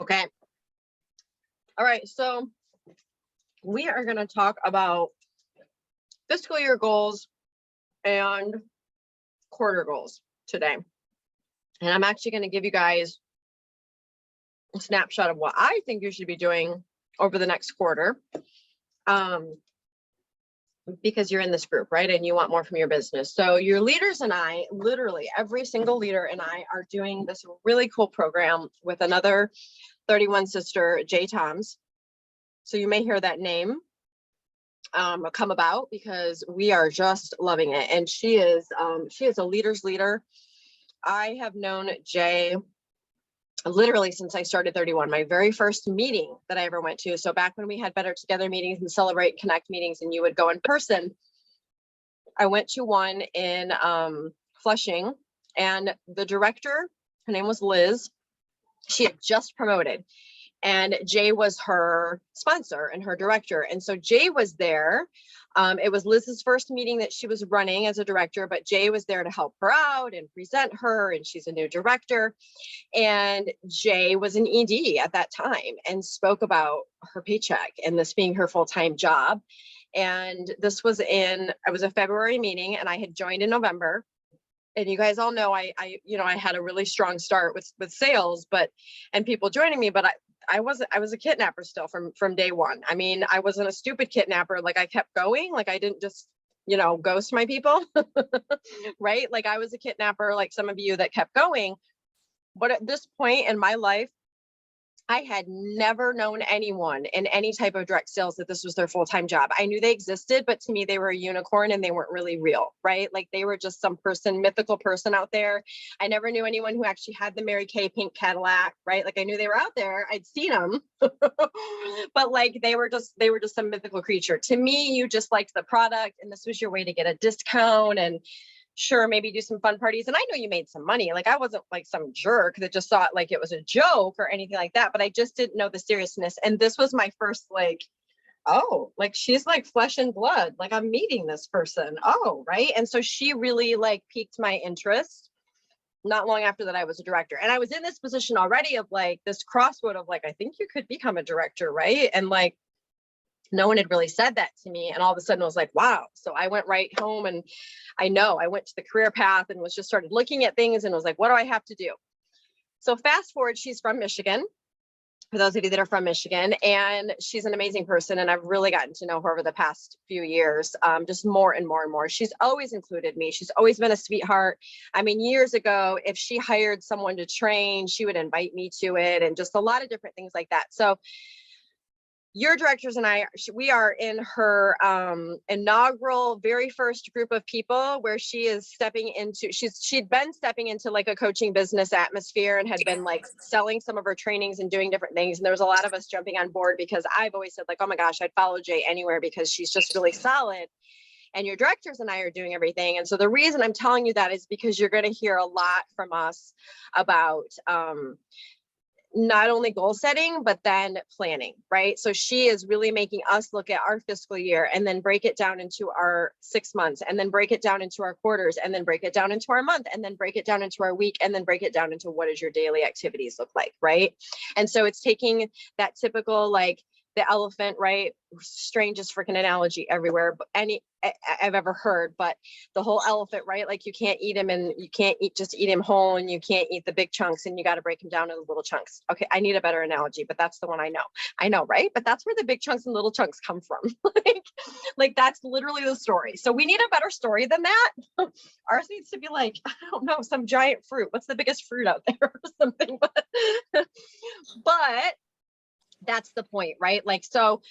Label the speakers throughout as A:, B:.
A: Okay. All right. So we are going to talk about fiscal year goals and quarter goals today. And I'm actually going to give you guys a snapshot of what I think you should be doing over the next quarter. Because you're in this group, right? And you want more from your business. So your leaders and I, literally every single leader and I are doing this really cool program with another 31 sister, Jay Toms. So you may hear that name come about because we are just loving it. And she is a leader's leader. I have known Jay literally since I started 31, my very first meeting that I ever went to. So back when we had Better Together meetings and Celebrate Connect meetings and you would go in person, I went to one in Flushing, and the director, her name was Liz. She had just promoted and Jay was her sponsor and her director. And so Jay was there. It was Liz's first meeting that she was running as a director, but Jay was there to help her out and present her, and she's a new director. And Jay was an ED at that time and spoke about her paycheck and this being her full-time job. And this was it was a February meeting, and I had joined in November. And you guys all know I had a really strong start with sales, and people joining me, but I was a kidnapper still from day one. I mean, I wasn't a stupid kidnapper. Like, I kept going. Like, I didn't just, ghost my people, right? Like, I was a kidnapper, like some of you that kept going. But at this point in my life, I had never known anyone in any type of direct sales that this was their full-time job. I knew they existed, but to me, they were a unicorn and they weren't really real, right? Like, they were just some mythical person out there. I never knew anyone who actually had the Mary Kay pink Cadillac, right? Like, I knew they were out there. I'd seen them, but like, they were just some mythical creature. To me, you just liked the product, and this was your way to get a discount and sure, maybe do some fun parties. And I know you made some money. Like, I wasn't like some jerk that just thought like it was a joke or anything like that, but I just didn't know the seriousness. And this was my first, like, oh, like, she's like flesh and blood. Like, I'm meeting this person. Oh, right. And so she really like piqued my interest. Not long after that, I was a director, and I was in this position already of like this crossroad of like, I think you could become a director, right? And like, no one had really said that to me. And all of a sudden I was like, wow. So I went right home, and I went to the career path and started looking at things and was like, what do I have to do? So fast forward, she's from Michigan, for those of you that are from Michigan, and she's an amazing person. And I've really gotten to know her over the past few years, just more and more and more. She's always included me. She's always been a sweetheart. I mean, years ago, if she hired someone to train, she would invite me to it, and just a lot of different things like that. So your directors and I, we are in her inaugural very first group of people where she is she'd been stepping into like a coaching business atmosphere and had been like selling some of her trainings and doing different things. And there was a lot of us jumping on board because I've always said like, oh my gosh, I'd follow Jay anywhere because she's just really solid. And your directors and I are doing everything. And so the reason I'm telling you that is because you're going to hear a lot from us about not only goal setting, but then planning, right? So she is really making us look at our fiscal year and then break it down into our 6 months, and then break it down into our quarters, and then break it down into our month, and then break it down into our week, and then break it down into what does your daily activities look like, right? And so it's taking that typical, like the elephant, right? Strangest freaking analogy everywhere, but I've ever heard, but the whole elephant, right? Like, you can't eat him, and you can't just eat him whole, and you can't eat the big chunks, and you got to break him down into little chunks. Okay, I need a better analogy, but that's the one I know, right? But that's where the big chunks and little chunks come from. like that's literally the story. So we need a better story than that. Ours needs to be like, I don't know, some giant fruit. What's the biggest fruit out there or something? But that's the point, right? Like, so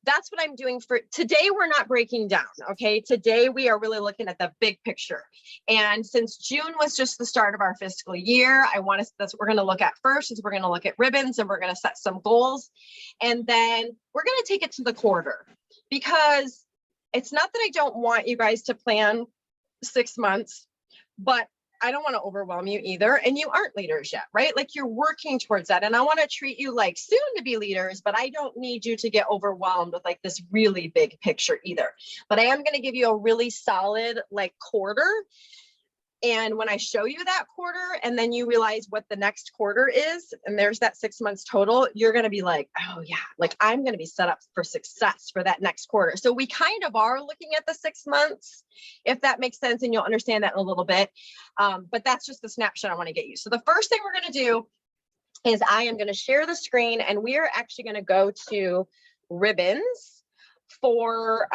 A: that's what I'm doing for today. We're not breaking down. Okay. Today we are really looking at the big picture. And since June was just the start of our fiscal year, that's what we're going to look at first. Is we're going to look at ribbons, and we're going to set some goals. And then we're going to take it to the quarter, because it's not that I don't want you guys to plan 6 months, but I don't want to overwhelm you either. And you aren't leaders yet, right? Like, you're working towards that. And I want to treat you like soon to be leaders, but I don't need you to get overwhelmed with like this really big picture either. But I am going to give you a really solid like quarter And when I show you that quarter and then you realize what the next quarter is, and there's that 6 months total, you're going to be like, oh yeah, like I'm going to be set up for success for that next quarter. So we kind of are looking at the 6 months, if that makes sense, and you'll understand that in a little bit. But that's just the snapshot I want to get you. So the first thing we're going to do is I am going to share the screen, and we are actually going to go to ribbons for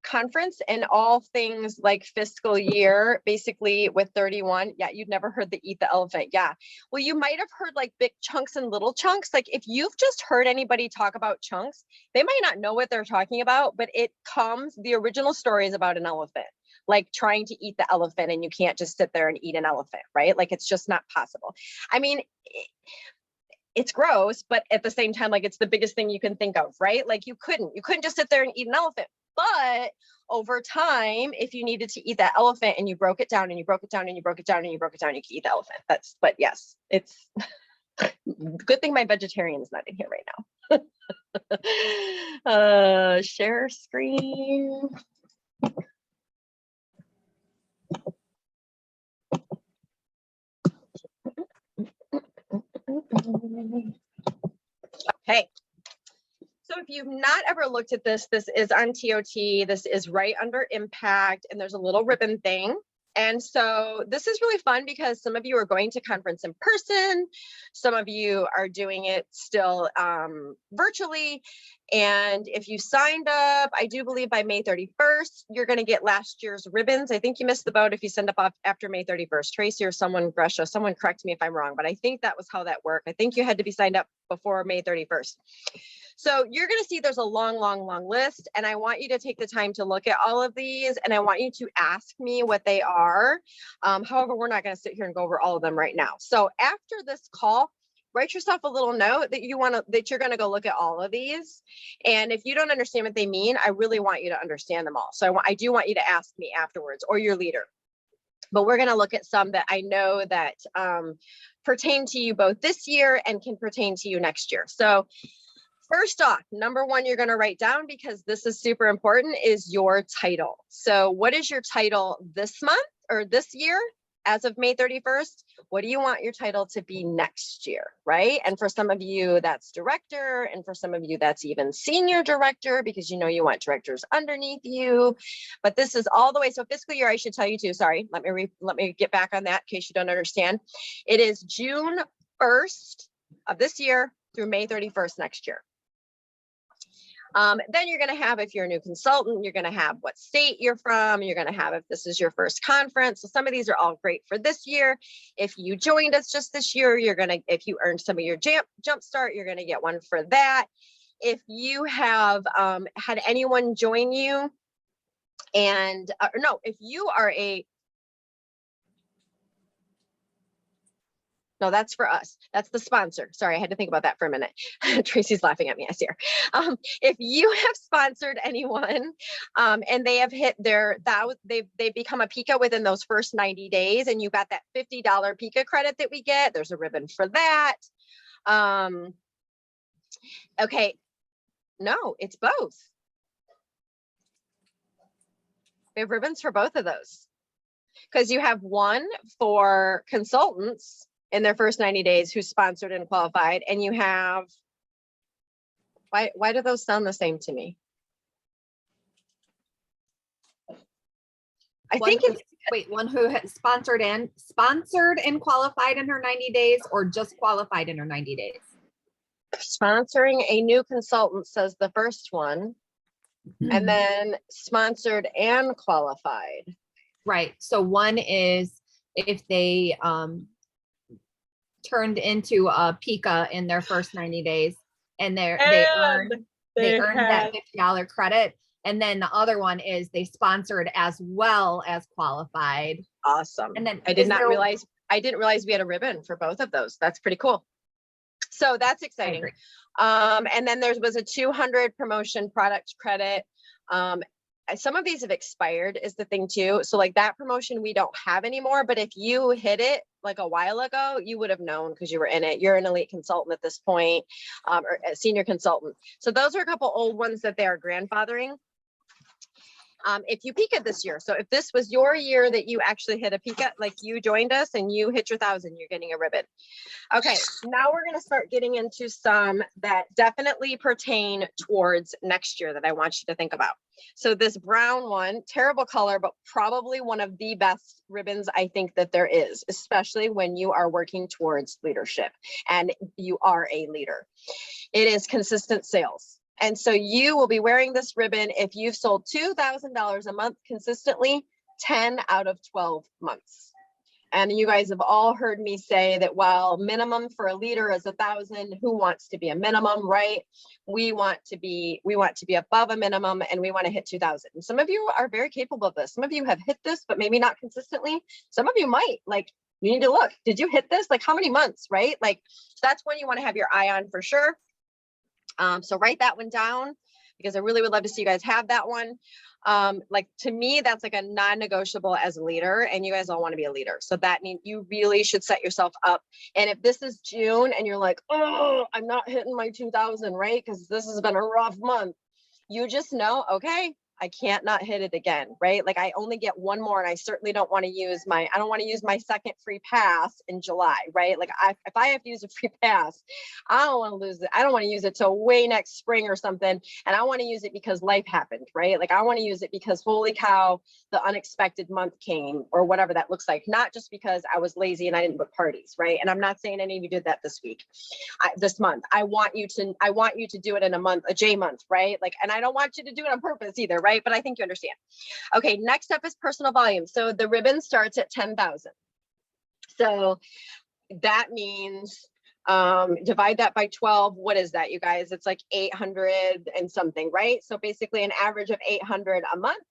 A: conference and all things like fiscal year, basically with 31. Yeah, you'd never heard the eat the elephant. Yeah. Well, you might have heard like big chunks and little chunks. Like if you've just heard anybody talk about chunks, they might not know what they're talking about, but the original story is about an elephant, like trying to eat the elephant, and you can't just sit there and eat an elephant, right? Like it's just not possible. I mean, it's gross, but at the same time, like it's the biggest thing you can think of, right? Like you couldn't just sit there and eat an elephant. But over time, if you needed to eat that elephant and you broke it down and you broke it down and you broke it down and you broke it down, you could eat the elephant. But yes, it's good thing my vegetarian is not in here right now. Share screen. Okay. So if you've not ever looked at this, this is on TOT. This is right under impact, and there's a little ribbon thing. And so this is really fun because some of you are going to conference in person. Some of you are doing it still virtually. And if you signed up, I do believe by May 31st, you're going to get last year's ribbons. I think you missed the boat if you send up after May 31st. Tracy or someone, Brescia, someone correct me if I'm wrong, but I think that was how that worked. I think you had to be signed up before May 31st. So you're going to see there's a long, long, long list, and I want you to take the time to look at all of these, and I want you to ask me what they are. However, we're not going to sit here and go over all of them right now. So after this call, write yourself a little note that you're going to go look at all of these. And if you don't understand what they mean, I really want you to understand them all. So I do want you to ask me afterwards, or your leader. But we're going to look at some that I know that pertain to you both this year and can pertain to you next year. So first off, number one, you're going to write down, because this is super important, is your title. So what is your title this month or this year as of May 31st? What do you want your title to be next year, right? And for some of you, that's director. And for some of you, that's even senior director, because you know you want directors underneath you. But this is all the way. So fiscal year, I should tell you too. Sorry, let me get back on that in case you don't understand. It is June 1st of this year through May 31st next year. Then you're going to have, if you're a new consultant, you're going to have what state you're from. You're going to have if this is your first conference. So some of these are all great for this year. If you joined us just this year, if you earned some of your jump start, you're going to get one for that. If you have had anyone join you, and if you are no, that's for us. That's the sponsor. Sorry, I had to think about that for a minute. Tracy's laughing at me. I see her. If you have sponsored anyone and they have hit they've become a PICA within those first 90 days, and you got that $50 PICA credit that we get, there's a ribbon for that. Okay. No, it's both. We have ribbons for both of those, because you have one for consultants in their first 90 days who's sponsored and qualified, and you have, why do those sound the same to me? I think it's,
B: wait, one who has sponsored and qualified in her 90 days, or just qualified in her 90 days?
A: Sponsoring a new consultant says the first one, and then sponsored and qualified.
B: Right. So one is if they turned into a PICA in their first 90 days, and they earned that $50 credit. And then the other one is they sponsored as well as qualified.
A: Awesome. And then I didn't realize we had a ribbon for both of those. That's pretty cool. So that's exciting. And then there was a 200 promotion product credit. Some of these have expired is the thing too. So like that promotion we don't have anymore, but if you hit it like a while ago, you would have known because you were in it. You're an elite consultant at this point, or a senior consultant. So those are a couple old ones that they are grandfathering. if you peak it this year. So if this was your year that you actually hit a peak at, like you joined us and you hit your 1,000, you're getting a ribbon. Okay, now we're going to start getting into some that definitely pertain towards next year that I want you to think about. So this brown one, terrible color, but probably one of the best ribbons I think that there is, especially when you are working towards leadership and you are a leader. It is consistent sales. And so you will be wearing this ribbon if you've sold $2,000 a month consistently, 10 out of 12 months. And you guys have all heard me say that while minimum for a leader is 1,000, who wants to be a minimum, right? We want to be above a minimum, and we want to hit 2,000. And some of you are very capable of this. Some of you have hit this, but maybe not consistently. Some of you might. Like, you need to look. Did you hit this? Like, how many months, right? Like, that's one you want to have your eye on for sure. So write that one down, because I really would love to see you guys have that one. Like, to me, that's like a non-negotiable as a leader, and you guys all want to be a leader. So that means you really should set yourself up. And if this is June and you're like, oh, I'm not hitting my 2,000, right? Because this has been a rough month. You just know, okay, I can't not hit it again, right? Like, I only get one more, and I certainly don't want to use I don't want to use my second free pass in July, right? Like, if I have to use a free pass, I don't want to lose it. I don't want to use it till way next spring or something. And I want to use it because life happened, right? Like, I want to use it because holy cow, the unexpected month came, or whatever that looks like. Not just because I was lazy and I didn't book parties, right? And I'm not saying any of you did that this week, this month. I want you to do it in a month, a J month, right? Like, and I don't want you to do it on purpose either, right? But I think you understand. Okay, next up is personal volume. So the ribbon starts at 10,000. So that means divide that by 12. What is that, you guys? It's like 800 and something, right? So basically an average of 800 a month.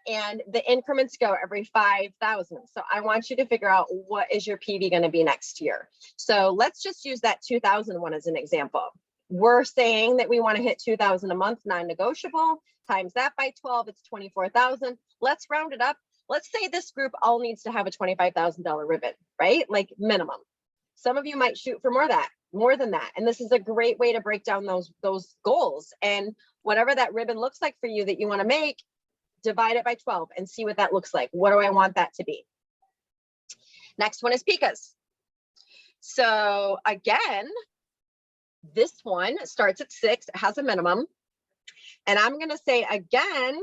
A: And the increments go every 5,000. So I want you to figure out, what is your PV going to be next year? So let's just use that 2,000 one as an example. We're saying that we want to hit 2,000 a month, non-negotiable. Times that by 12, it's 24,000. Let's round it up. Let's say this group all needs to have a $25,000 ribbon, right? Like, minimum. Some of you might shoot for more than that. And this is a great way to break down those goals. And whatever that ribbon looks like for you that you want to make, divide it by 12 and see what that looks like. What do I want that to be? Next one is Pikas. So again, this one starts at 6, it has a minimum. And I'm going to say again,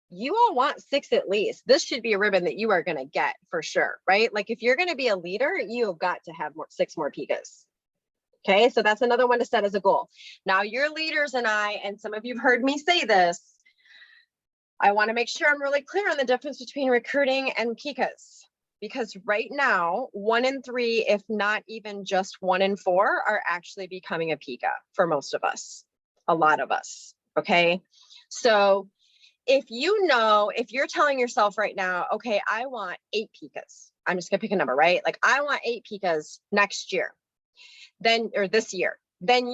A: you all want 6 at least. This should be a ribbon that you are going to get for sure, right? Like, if you're going to be a leader, you have got to have 6 more Pikas. Okay, so that's another one to set as a goal. Now, your leaders and some of you have heard me say this, I want to make sure I'm really clear on the difference between recruiting and Pikas. Because right now, 1 in 3, if not even just 1 in 4, are actually becoming a Pika for most of us, a lot of us, okay? So if you're telling yourself right now, okay, I want 8 Pikas, I'm just gonna pick a number, right? Like, I want 8 Pikas next year, or this year, then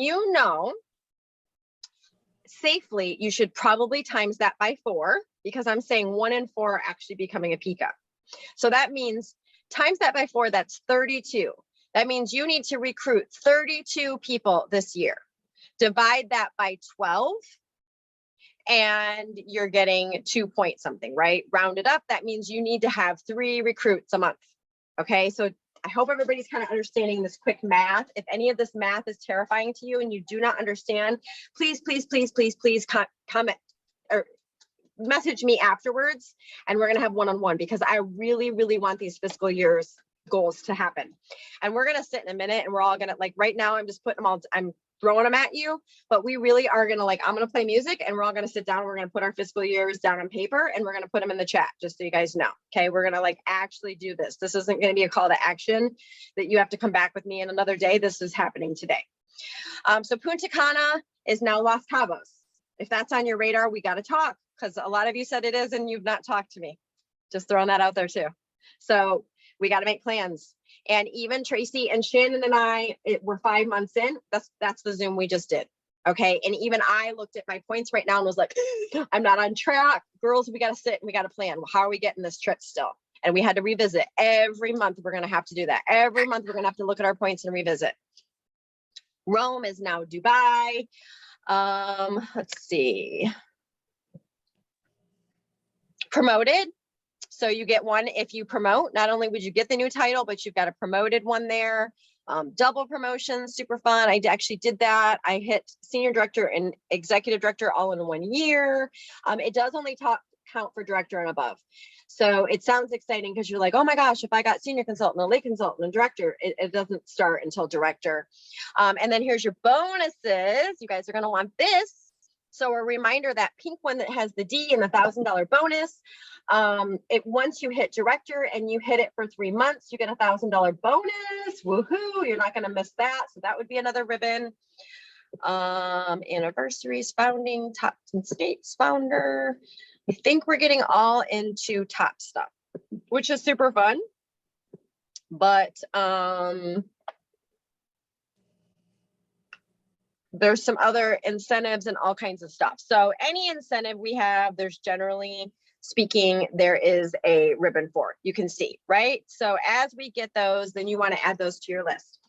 A: safely, you should probably times that by 4, because I'm saying 1 in 4 are actually becoming a Pika. So that means times that by 4, that's 32. That means you need to recruit 32 people this year. Divide that by 12 and you're getting 2 point something, right? Round it up. That means you need to have 3 recruits a month. Okay, so I hope everybody's kind of understanding this quick math. If any of this math is terrifying to you and you do not understand, please comment or message me afterwards, and we're going to have one-on-one, because I really, really want these fiscal year's goals to happen. And we're going to sit in a minute and we're all going to, like, right now, I'm just putting them all, I'm throwing them at you, but we really are going to, like, I'm going to play music and we're all going to sit down. We're going to put our fiscal years down on paper and we're going to put them in the chat, just so you guys know. Okay. We're going to, like, actually do this. This isn't going to be a call to action that you have to come back with me in another day. This is happening today. So Punta Cana is now Los Cabos. If that's on your radar, we got to talk, because a lot of you said it is and you've not talked to me. Just throwing that out there too. So we got to make plans. And even Tracy and Shannon and I, we're 5 months in. That's the Zoom we just did. Okay. And even I looked at my points right now and was like, I'm not on track. Girls, we got to sit and we got to plan. Well, how are we getting this trip still? And we had to revisit every month. We're going to have to do that. Every month we're going to have to look at our points and revisit. Rome is now Dubai. Let's see. Promoted. So you get one if you promote. Not only would you get the new title, but you've got a promoted one there. Double promotion, super fun. I actually did that. I hit senior director and executive director all in 1 year. It does only count for director and above. So it sounds exciting because you're like, oh my gosh, if I got senior consultant, a lead consultant, and director, it doesn't start until director. And then here's your bonuses. You guys are going to want this. So a reminder, that pink one that has the D and the $1,000 bonus. Once you hit director and you hit it for 3 months, you get a $1,000 bonus. Woohoo! You're not going to miss that. So that would be another ribbon. Anniversaries, founding, top 10 states founder. I think we're getting all into top stuff, which is super fun. But there's some other incentives and all kinds of stuff. So any incentive we have, there's generally speaking, there is a ribbon for. You can see, right? So as we get those, then you want to add those to your list.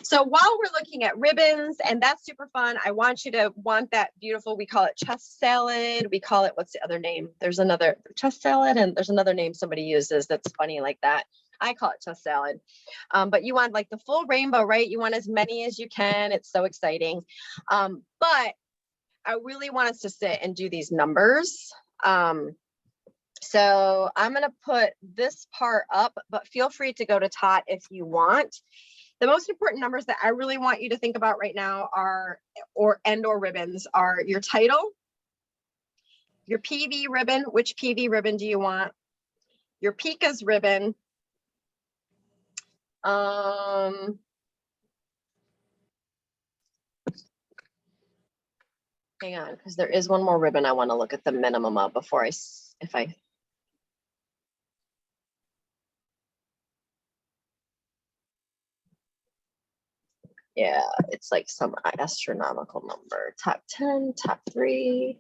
A: So while we're looking at ribbons, and that's super fun, I want you to want that beautiful, we call it chest salad. We call it, what's the other name? There's another chest salad, and there's another name somebody uses that's funny like that. I call it chest salad. But you want like the full rainbow, right? You want as many as you can. It's so exciting. But I really want us to sit and do these numbers. So I'm going to put this part up, but feel free to go to Tot if you want. The most important numbers that I really want you to think about right now are, or ribbons, are your title, your PV ribbon. Which PV ribbon do you want? Your PICA's ribbon. Hang on, because there is one more ribbon I want to look at the minimum of before yeah, it's like some astronomical number. Top 10, top 3,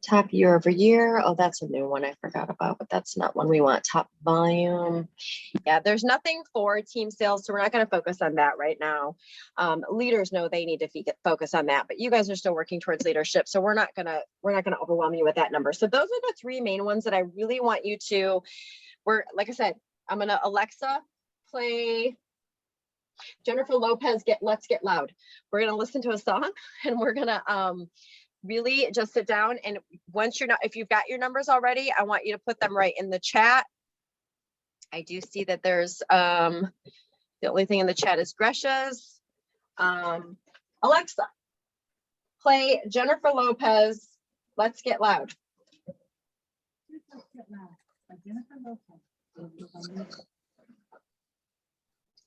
A: top year over year. Oh, that's a new one I forgot about, but that's not one we want. Top volume. Yeah, there's nothing for team sales, so we're not going to focus on that right now. Leaders know they need to focus on that, but you guys are still working towards leadership, so we're not gonna overwhelm you with that number. So those are the 3 main ones that I really want you to. Like I said, I'm gonna Alexa play Jennifer Lopez, Let's Get Loud. We're gonna listen to a song, and we're gonna really just sit down, and once if you've got your numbers already, I want you to put them right in the chat. I do see that there's the only thing in the chat is Gresha's. Alexa, play Jennifer Lopez, Let's Get Loud.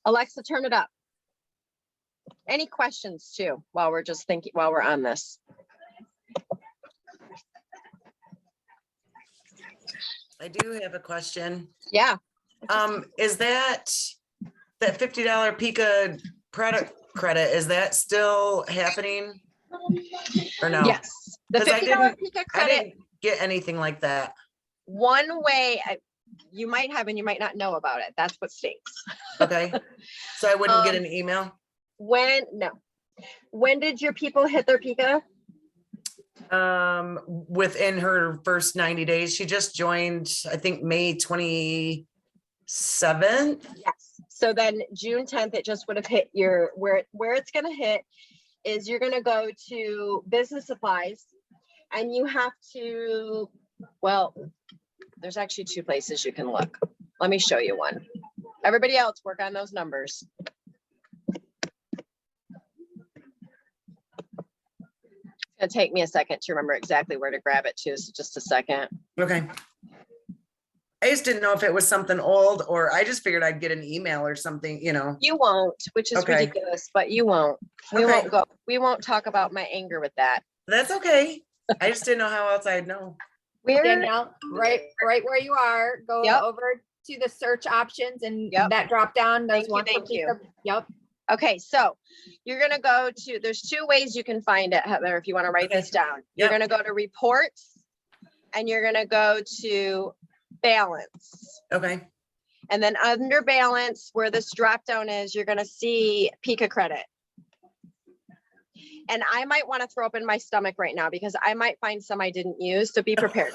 A: Alexa, turn it up. Any questions too, while we're on this?
C: I do have a question.
A: Yeah.
C: Is that $50 PICA product credit, is that still happening or no?
A: Yes. The $50 PICA
C: I
A: credit.
C: didn't get anything like that.
A: One way you might have, and you might not know about it. That's what stinks.
C: Okay. So I wouldn't get an email?
A: When did your people hit their PICA?
C: Within her first 90 days. She just joined, I think, May 27th.
A: Yes. So then June 10th, it just would have hit where it's going to hit is you're going to go to business supplies, and you have to, well, there's actually 2 places you can look. Let me show you one. Everybody else work on those numbers. It's gonna take me a second to remember exactly where to grab it to, so just a second.
C: Okay. I just didn't know if it was something old, or I just figured I'd get an email or something, you know.
A: You won't, which is
C: Okay.
A: ridiculous, but you won't. We won't talk about my anger with that.
C: That's okay. I just didn't know how else I'd know.
B: Danielle, right where you are, go
A: Yep.
B: over to the search options, and
A: Yep.
B: that drop down. There's one.
A: Thank you.
B: Yep.
A: Okay, so you're gonna go to, there's 2 ways you can find it, Heather, if you want to write this down. You're gonna go to reports, and you're gonna go to balance.
C: Okay.
A: And then under balance, where this drop down is, you're gonna see PICA credit. And I might want to throw up in my stomach right now because I might find some I didn't use, so be prepared.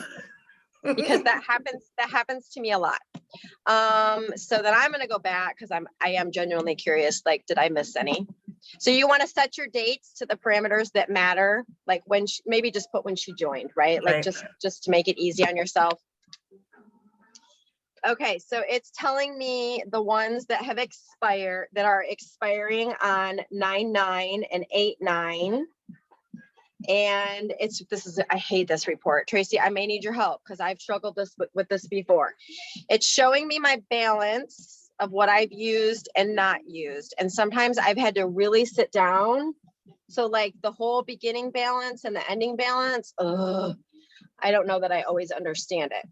A: because that happens to me a lot. So then I'm going to go back because I am genuinely curious, like, did I miss any? So you want to set your dates to the parameters that matter, like when maybe just put when she joined, right? Like
C: Right.
A: just to make it easy on yourself. Okay, so it's telling me the ones that have expired, that are expiring on 9/9 and 8/9. And I hate this report. Tracy, I may need your help because I've struggled with this before. It's showing me my balance of what I've used and not used. And sometimes I've had to really sit down. So like the whole beginning balance and the ending balance, I don't know that I always understand it.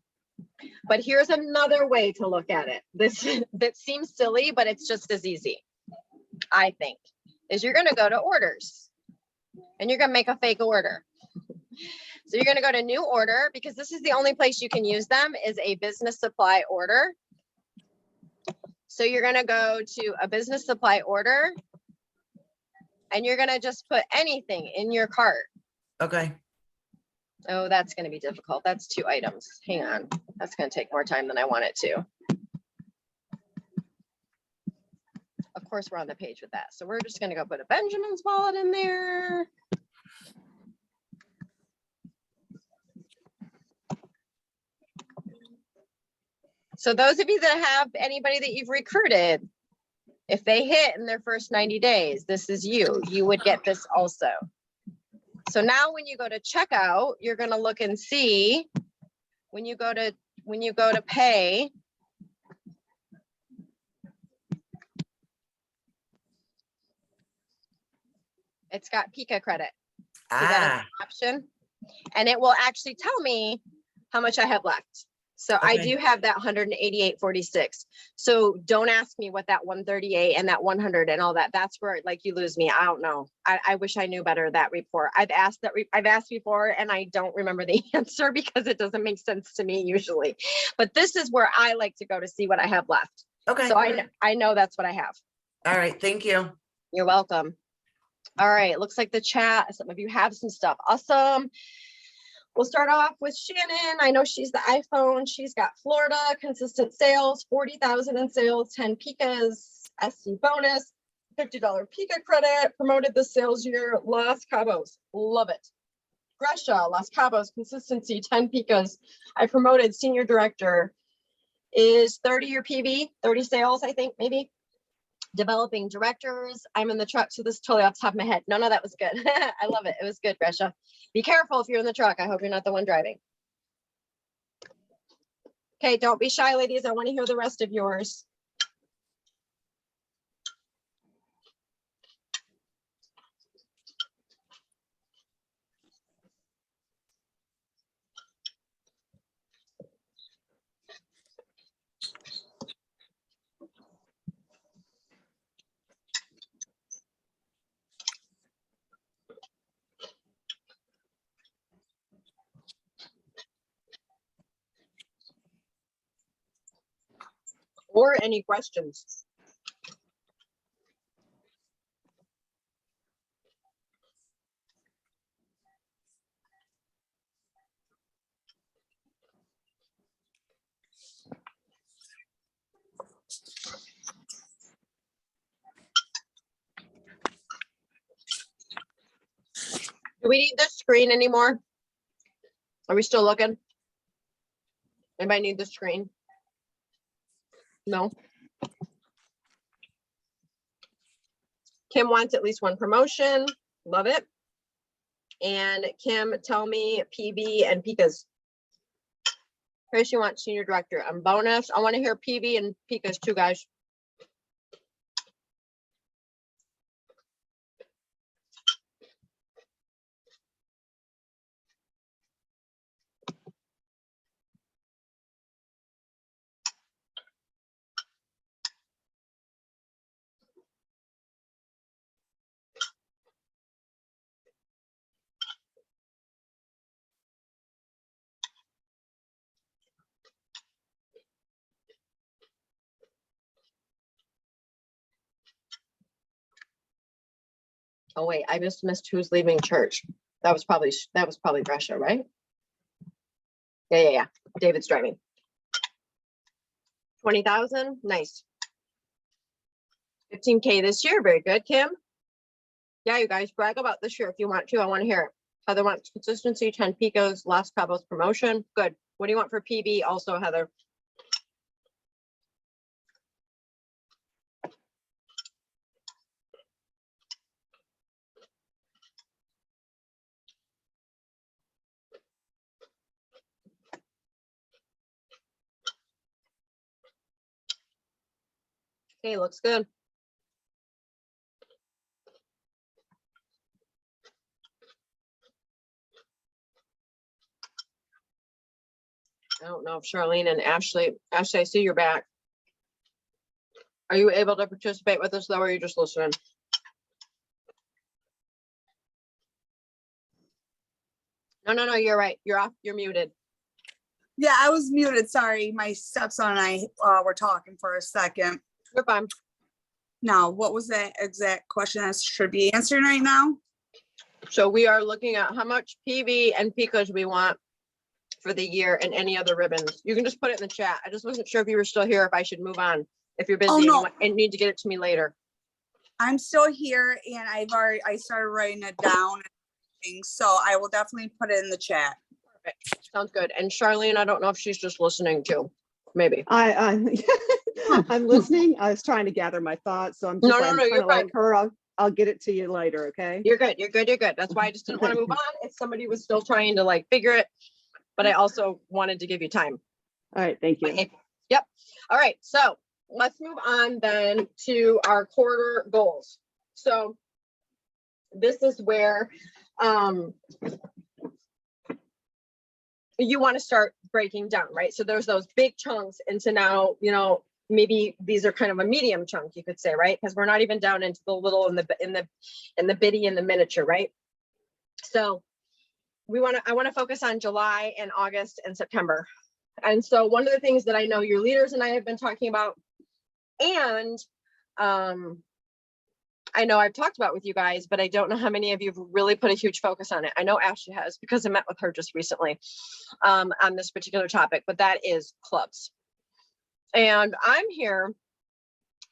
A: But here's another way to look at it. That seems silly, but it's just as easy, I think, is you're going to go to orders and you're going to make a fake order. So you're going to go to new order, because this is the only place you can use them, is a business supply order. So you're going to go to a business supply order and you're going to just put anything in your cart.
C: Okay.
A: Oh, that's going to be difficult. That's 2 items. Hang on. That's going to take more time than I want it to. Of course, we're on the page with that. So we're just going to go put a Benjamin's wallet in there. So those of you that have anybody that you've recruited, if they hit in their first 90 days, this is you. You would get this also. So now when you go to checkout, you're going to look and see when you go to pay, it's got Pika credit. See that as an option, and it will actually tell me how much I have left. So I do have that 188.46. So don't ask me what that 138 and that 100 and all that. That's where like you lose me. I don't know. I wish I knew better that report. I've asked before and I don't remember the answer because it doesn't make sense to me usually. But this is where I like to go to see what I have left.
C: Okay.
A: So I know that's what I have.
C: All right. Thank you.
A: You're welcome. All right. Looks like the chat, some of you have some stuff. Awesome. We'll start off with Shannon. I know she's the iPhone. She's got Florida, consistent sales, 40,000 in sales, 10 Pikas, SC bonus, $50 Pika credit, promoted this sales year, Los Cabos. Love it. Gresha, Los Cabos, consistency, 10 Pikas. I promoted senior director. Is 30 your PV, 30 sales, I think, maybe. Developing directors. I'm in the truck, so this is totally off the top of my head. No, that was good. I love it. It was good, Gresha. Be careful if you're in the truck. I hope you're not the one driving. Okay, don't be shy, ladies. I want to hear the rest of yours. Or any questions? Do we need this screen anymore? Are we still looking? Anybody need the screen? No. Kim wants at least one promotion. Love it. And Kim, tell me PB and Pikas. Chris, you want senior director and bonus. I want to hear PB and Pikas too, guys. Oh wait, I just missed who's leaving church. That was probably Gresha, right? Yeah. David's driving. 20,000, nice. 15K this year, very good, Kim. Yeah, you guys brag about this year if you want to. I want to hear it. Heather wants consistency, 10 picos, last Cabos promotion. Good. What do you want for PB also, Heather? Okay, looks good. I don't know if Charlene and Ashley, I see you're back. Are you able to participate with us though, or are you just listening? No, you're right. You're off, you're muted.
D: Yeah, I was muted. Sorry. My stepson and I were talking for a second.
A: You're fine.
D: Now, what was that exact question that should be answering right now?
A: So we are looking at how much PB and picos we want for the year and any other ribbons. You can just put it in the chat. I just wasn't sure if you were still here, if I should move on. If you're busy
D: Oh,
A: and,
D: no.
A: and need to get it to me later.
D: I'm still here and I started writing it down. So I will definitely put it in the chat.
A: Perfect. Sounds good. And Charlene, I don't know if she's just listening too. Maybe.
E: I'm listening. I was trying to gather my thoughts, so I'm just
A: No,
E: I'm
A: you're
E: kind of like
A: fine.
E: her. I'll get it to you later, okay?
A: You're good. You're good. You're good. That's why I just didn't want to move on if somebody was still trying to like figure it, but I also wanted to give you time.
E: All right, thank you.
A: Okay. Yep. All right. So let's move on then to our quarter goals. So this is where you want to start breaking down, right? So there's those big chunks into now, you know, maybe these are kind of a medium chunk, you could say, right? Because we're not even down into the little and the bitty and the miniature, right? So I want to focus on July and August and September. And so one of the things that I know your leaders and I have been talking about, and I know I've talked about with you guys, but I don't know how many of you have really put a huge focus on it. I know Ashley has, because I met with her just recently on this particular topic, but that is clubs. And I'm here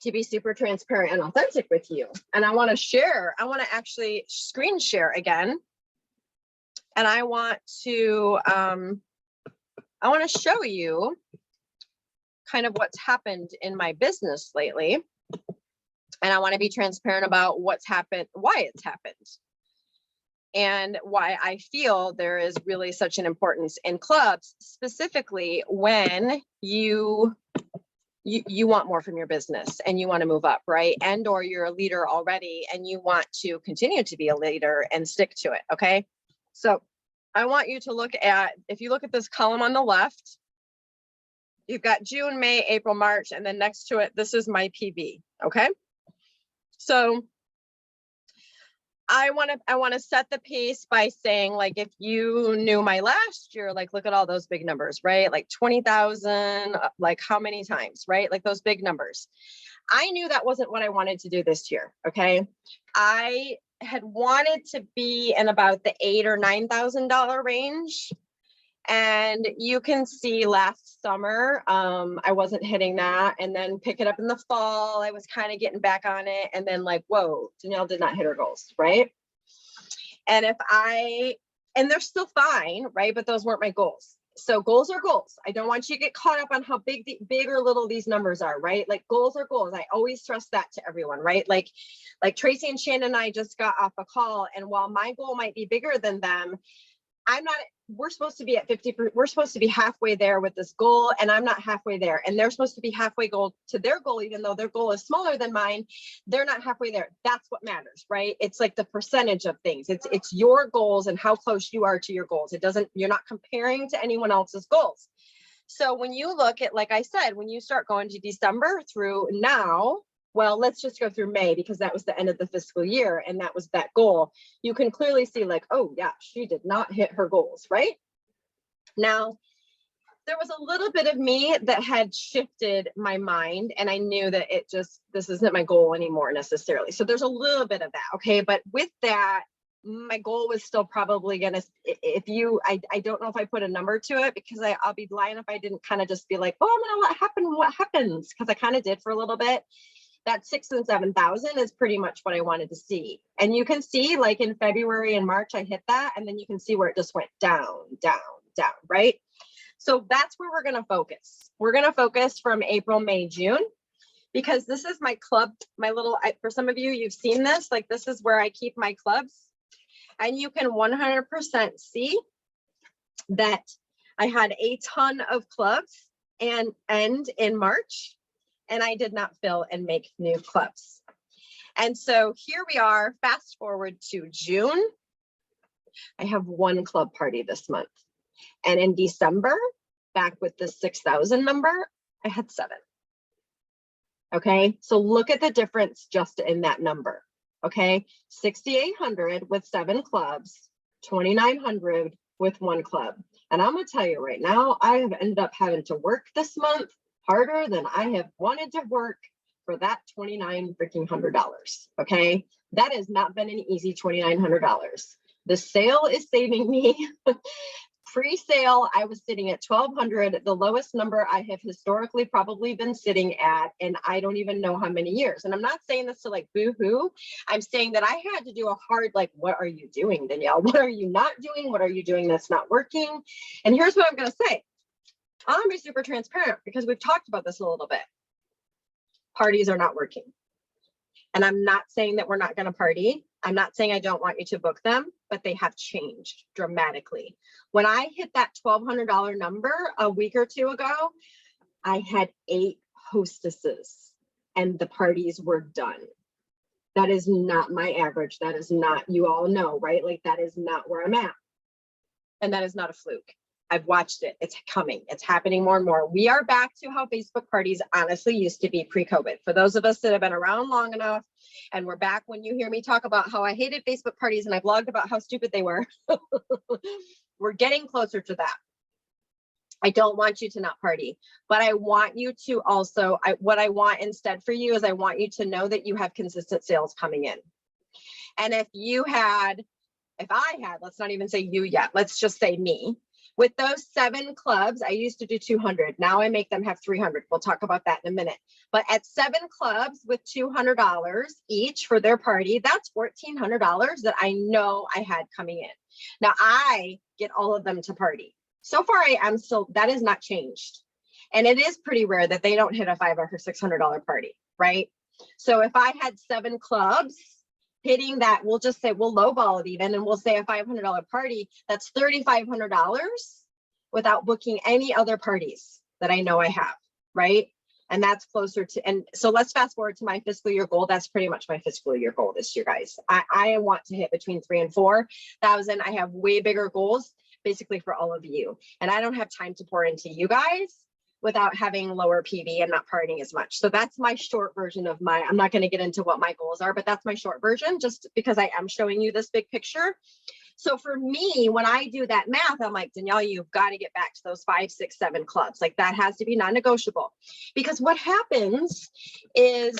A: to be super transparent and authentic with you. And I want to actually screen share again. And I want to show you kind of what's happened in my business lately. And I want to be transparent about what's happened, why it's happened, and why I feel there is really such an importance in clubs, specifically when you want more from your business and you want to move up, right? And or you're a leader already and you want to continue to be a leader and stick to it, okay? So I want you to look at, if you look at this column on the left, you've got June, May, April, March, and then next to it, this is my PB, okay? So I want to set the pace by saying, like, if you knew my last year, like, look at all those big numbers, right? Like 20,000, like how many times, right? Like those big numbers. I knew that wasn't what I wanted to do this year. Okay. I had wanted to be in about the $8,000 or $9,000 range. And you can see last summer, I wasn't hitting that, and then pick it up in the fall. I was kind of getting back on it. And then like, whoa, Danielle did not hit her goals. Right. And and they're still fine. Right. But those weren't my goals. So goals are goals. I don't want you to get caught up on how big or little these numbers are. Right. Like goals are goals. I always stress that to everyone. Right. Like Tracy and Shannon and I just got off a call, and while my goal might be bigger than them, we're supposed to be at 50%. We're supposed to be halfway there with this goal, and I'm not halfway there. And they're supposed to be halfway to their goal, even though their goal is smaller than mine. They're not halfway there. That's what matters, right? It's like the percentage of things. It's your goals and how close you are to your goals. You're not comparing to anyone else's goals. So when you look at, like I said, when you start going to December through now, well, let's just go through May, because that was the end of the fiscal year and that was that goal. You can clearly see, like, oh yeah, she did not hit her goals, right? Now, there was a little bit of me that had shifted my mind, and I knew that this isn't my goal anymore necessarily. So there's a little bit of that, okay? But with that, my goal was still probably gonna, if you, I don't know if I put a number to it, because I'll be lying if I didn't kind of just be like, oh, I'm gonna let happen what happens, because I kind of did for a little bit. That 6,000 and 7,000 is pretty much what I wanted to see. And you can see, like in February and March, I hit that, and then you can see where it just went down, down, down, right? So that's where we're gonna focus. We're gonna focus from April, May, June, because this is my club, my little, for some of you, you've seen this, like this is where I keep my clubs. And you can 100% see that I had a ton of clubs and end in March, and I did not fill and make new clubs. And so here we are, fast forward to June. I have one club party this month. And in December, back with the 6,000 number, I had 7. Okay, so look at the difference just in that number. Okay, 6,800 with 7 clubs, 2,900 with 1 club. And I'm gonna tell you right now, I have ended up having to work this month harder than I have wanted to work for that $2,900. Okay, that has not been an easy $2,900. The sale is saving me. Pre-sale, I was sitting at 1,200, the lowest number I have historically probably been sitting at, and I don't even know how many years. And I'm not saying this to like boo-hoo. I'm saying that I had to do a hard, like, what are you doing, Danielle? What are you not doing? What are you doing that's not working? And here's what I'm going to say. I'm going to be super transparent because we've talked about this a little bit. Parties are not working. And I'm not saying that we're not going to party. I'm not saying I don't want you to book them, but they have changed dramatically. When I hit that $1,200 number a week or two ago, I had 8 hostesses and the parties were done. That is not my average. That is not, you all know, right? Like that is not where I'm at. And that is not a fluke. I've watched it. It's coming. It's happening more and more. We are back to how Facebook parties honestly used to be pre-COVID. For those of us that have been around long enough, and we're back when you hear me talk about how I hated Facebook parties and I blogged about how stupid they were. We're getting closer to that. I don't want you to not party, but I want you to also, what I want instead for you is I want you to know that you have consistent sales coming in. And if I had, let's not even say you yet, let's just say me. With those 7 clubs, I used to do 200. Now I make them have 300. We'll talk about that in a minute. But at 7 clubs with $200 each for their party, that's $1,400 that I know I had coming in. Now I get all of them to party. So far, I am still, that has not changed. And it is pretty rare that they don't hit a $500 or $600 party, right? So if I had 7 clubs, hitting that, we'll just say, we'll lowball it even, and we'll say a $500 party, that's $3,500 without booking any other parties that I know I have, right? And that's closer to, and so let's fast forward to my fiscal year goal. That's pretty much my fiscal year goal this year, guys. I want to hit between 3,000 and 4,000. I have way bigger goals basically for all of you. And I don't have time to pour into you guys without having lower PV and not partying as much. So that's my short version of I'm not going to get into what my goals are, but that's my short version just because I am showing you this big picture. So for me, when I do that math, I'm like, Danielle, you've got to get back to those 5, 6, 7 clubs. Like that has to be non-negotiable, because what happens is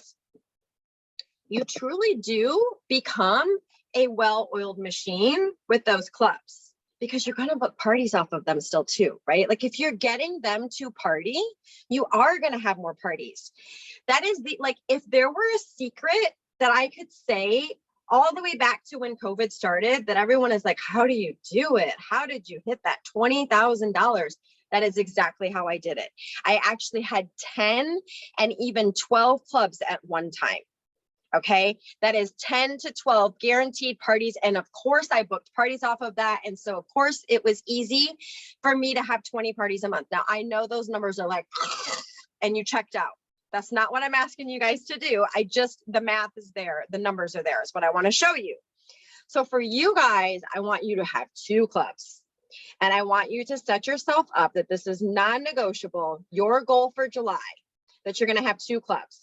A: you truly do become a well-oiled machine with those clubs, because you're going to book parties off of them still too, right? Like if you're getting them to party, you are going to have more parties. That is like, if there were a secret that I could say all the way back to when COVID started, that everyone is like, how do you do it? How did you hit that $20,000? That is exactly how I did it. I actually had 10 and even 12 clubs at one time. Okay, that is 10 to 12 guaranteed parties. And of course, I booked parties off of that. And so, of course, it was easy for me to have 20 parties a month. Now, I know those numbers are like, and you checked out. That's not what I'm asking you guys to do. The math is there. The numbers are there is what I want to show you. So for you guys, I want you to have 2 clubs. And I want you to set yourself up that this is non-negotiable. Your goal for July, that you're going to have 2 clubs.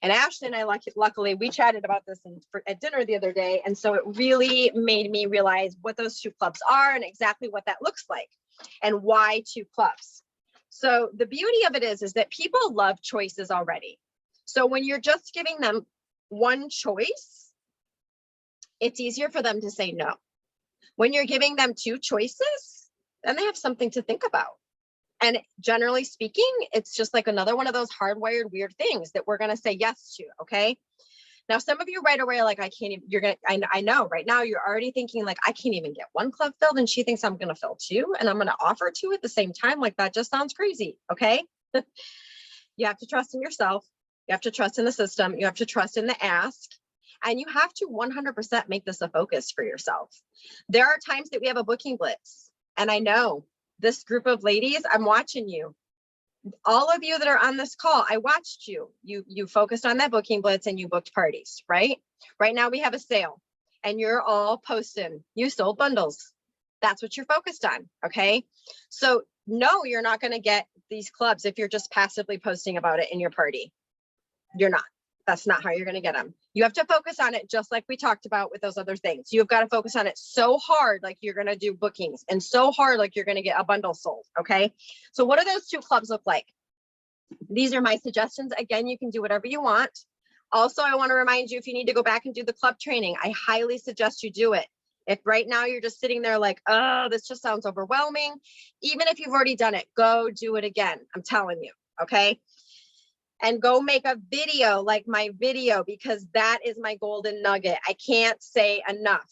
A: And Ashley and I, luckily, we chatted about this at dinner the other day. And so it really made me realize what those 2 clubs are and exactly what that looks like and why 2 clubs. So the beauty of it is that people love choices already. So when you're just giving them one choice, it's easier for them to say no. When you're giving them two choices, then they have something to think about. And generally speaking, it's just like another one of those hardwired weird things that we're going to say yes to. Okay. Now, some of you right away are like, I can't even, you're going to, I know right now you're already thinking like, I can't even get one club filled and she thinks I'm going to fill two and I'm going to offer two at the same time. Like that just sounds crazy. Okay. You have to trust in yourself. You have to trust in the system. You have to trust in the ask. And you have to 100% make this a focus for yourself. There are times that we have a booking blitz. And I know this group of ladies, I'm watching you. All of you that are on this call, I watched you. You focused on that booking blitz and you booked parties, right? Right now we have a sale and you're all posting, you sold bundles. That's what you're focused on, okay? So no, you're not gonna get these clubs if you're just passively posting about it in your party. You're not. That's not how you're going to get them. You have to focus on it just like we talked about with those other things. You've got to focus on it so hard like you're going to do bookings and so hard like you're going to get a bundle sold. Okay. So what do those two clubs look like? These are my suggestions. Again, you can do whatever you want. Also, I want to remind you, if you need to go back and do the club training, I highly suggest you do it. If right now you're just sitting there like, oh, this just sounds overwhelming. Even if you've already done it, go do it again. I'm telling you. Okay. And go make a video like my video, because that is my golden nugget. I can't say enough